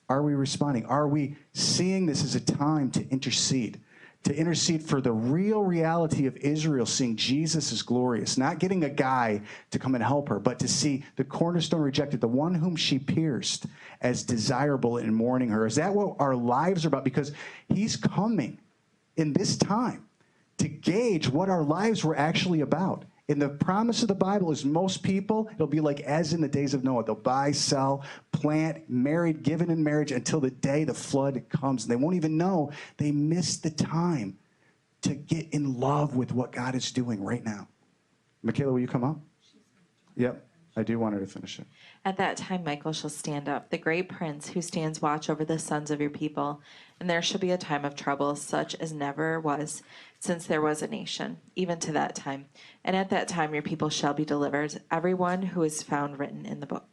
are we responding? Are we seeing this as a time to intercede? To intercede for the real reality of Israel, seeing Jesus as glorious, not getting a guy to come and help her, but to see the cornerstone rejected, the one whom she pierced, as desirable in mourning her. Is that what our lives are about? Because he's coming in this time to gauge what our lives were actually about. And the promise of the Bible is most people, it'll be like as in the days of Noah. They'll buy, sell, plant, married, given in marriage until the day the flood comes. And they won't even know they missed the time to get in love with what God is doing right now. Michaela, will you come up? Yep, I do want her to finish it. At that time, Michael shall stand up, the great prince who stands watch over the sons of your people. And there shall be a time of trouble, such as never was since there was a nation, even to that time. And at that time, your people shall be delivered, everyone who is found written in the book.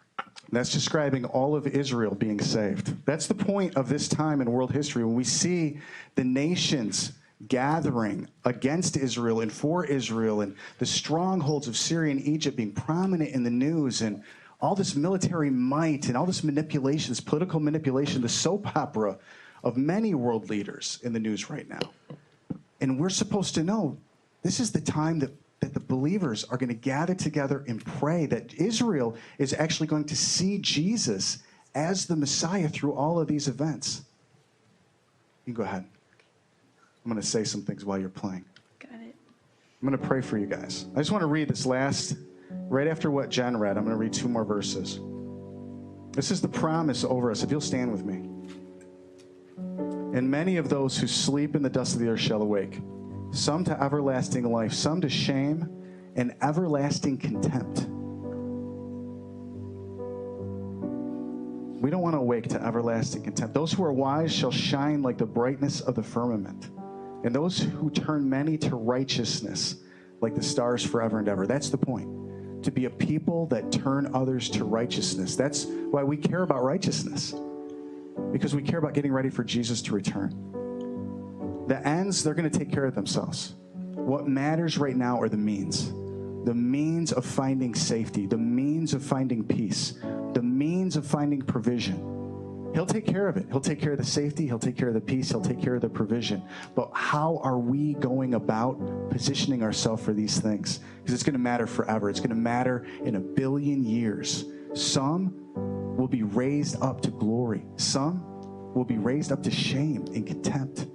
That's describing all of Israel being saved. That's the point of this time in world history, when we see the nations gathering against Israel and for Israel, and the strongholds of Syria and Egypt being prominent in the news, and all this military might and all this manipulation, this political manipulation, the soap opera of many world leaders in the news right now. And we're supposed to know this is the time that the believers are going to gather together and pray that Israel is actually going to see Jesus as the Messiah through all of these events. You can go ahead. I'm going to say some things while you're playing. Got it. I'm going to pray for you guys. I just want to read this last, right after what Jen read, I'm going to read 2 more verses. This is the promise over us, if you'll stand with me. And many of those who sleep in the dust of the earth shall awake, some to everlasting life, some to shame and everlasting contempt. We don't want to awake to everlasting contempt. Those who are wise shall shine like the brightness of the firmament, and those who turn many to righteousness like the stars forever and ever. That's the point. To be a people that turn others to righteousness. That's why we care about righteousness. Because we care about getting ready for Jesus to return. The ends, they're going to take care of themselves. What matters right now are the means. The means of finding safety. The means of finding peace. The means of finding provision. He'll take care of it. He'll take care of the safety. He'll take care of the peace. He'll take care of the provision. But how are we going about positioning ourselves for these things? Because it's going to matter forever. It's going to matter in 1 billion years. Some will be raised up to glory. Some will be raised up to shame and contempt.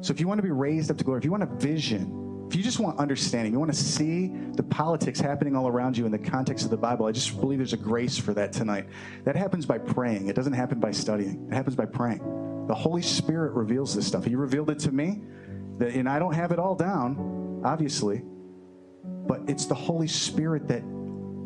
So if you want to be raised up to glory, if you want a vision, if you just want understanding, you want to see the politics happening all around you in the context of the Bible, I just believe there's a grace for that tonight. That happens by praying. It doesn't happen by studying. It happens by praying. The Holy Spirit reveals this stuff. He revealed it to me, and I don't have it all down, obviously, but it's the Holy Spirit that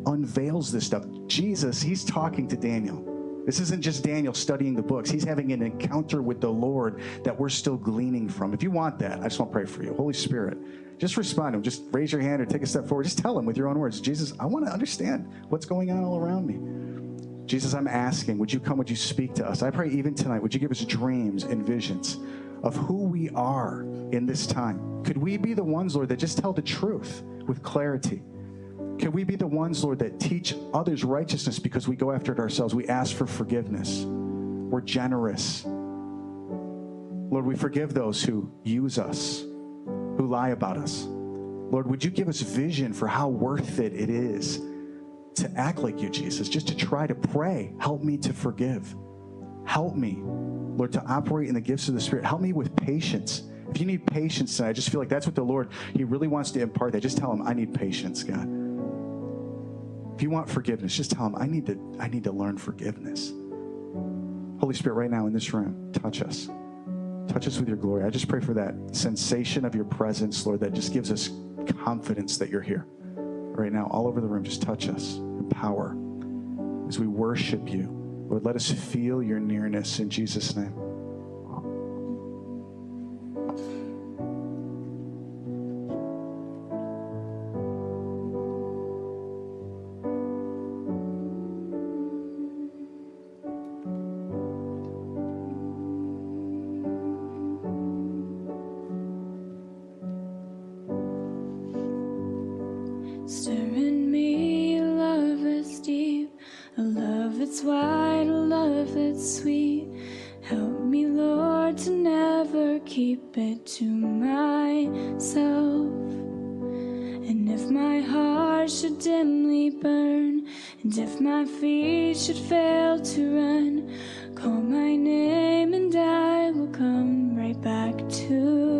unveils this stuff. Jesus, he's talking to Daniel. This isn't just Daniel studying the books. He's having an encounter with the Lord that we're still gleaning from. If you want that, I just want to pray for you. Holy Spirit, just respond to him. Just raise your hand or take a step forward. Just tell him with your own words, Jesus, I want to understand what's going on all around me. Jesus, I'm asking, would you come, would you speak to us? I pray even tonight, would you give us dreams and visions of who we are in this time? Could we be the ones, Lord, that just tell the truth with clarity? Can we be the ones, Lord, that teach others righteousness because we go after it ourselves? We ask for forgiveness. We're generous. Lord, we forgive those who use us, who lie about us. Lord, would you give us vision for how worth it is to act like you, Jesus, just to try to pray. Help me to forgive. Help me, Lord, to operate in the gifts of the Spirit. Help me with patience If you need patience tonight, I just feel like that's what the Lord, he really wants to impart that. Just tell him, I need patience, God. If you want forgiveness, just tell him, I need to learn forgiveness. Holy Spirit, right now in this room, touch us. Touch us with your glory. I just pray for that sensation of your presence, Lord, that just gives us confidence that you're here. Right now, all over the room, just touch us in power as we worship you. Lord, let us feel your nearness in Jesus' name. Stir in me a love that's deep, a love that's wide, a love that's sweet. Help me, Lord, to never keep it to myself. And if my heart should dimly burn, and if my feet should fail to run, call my name and I will come right back to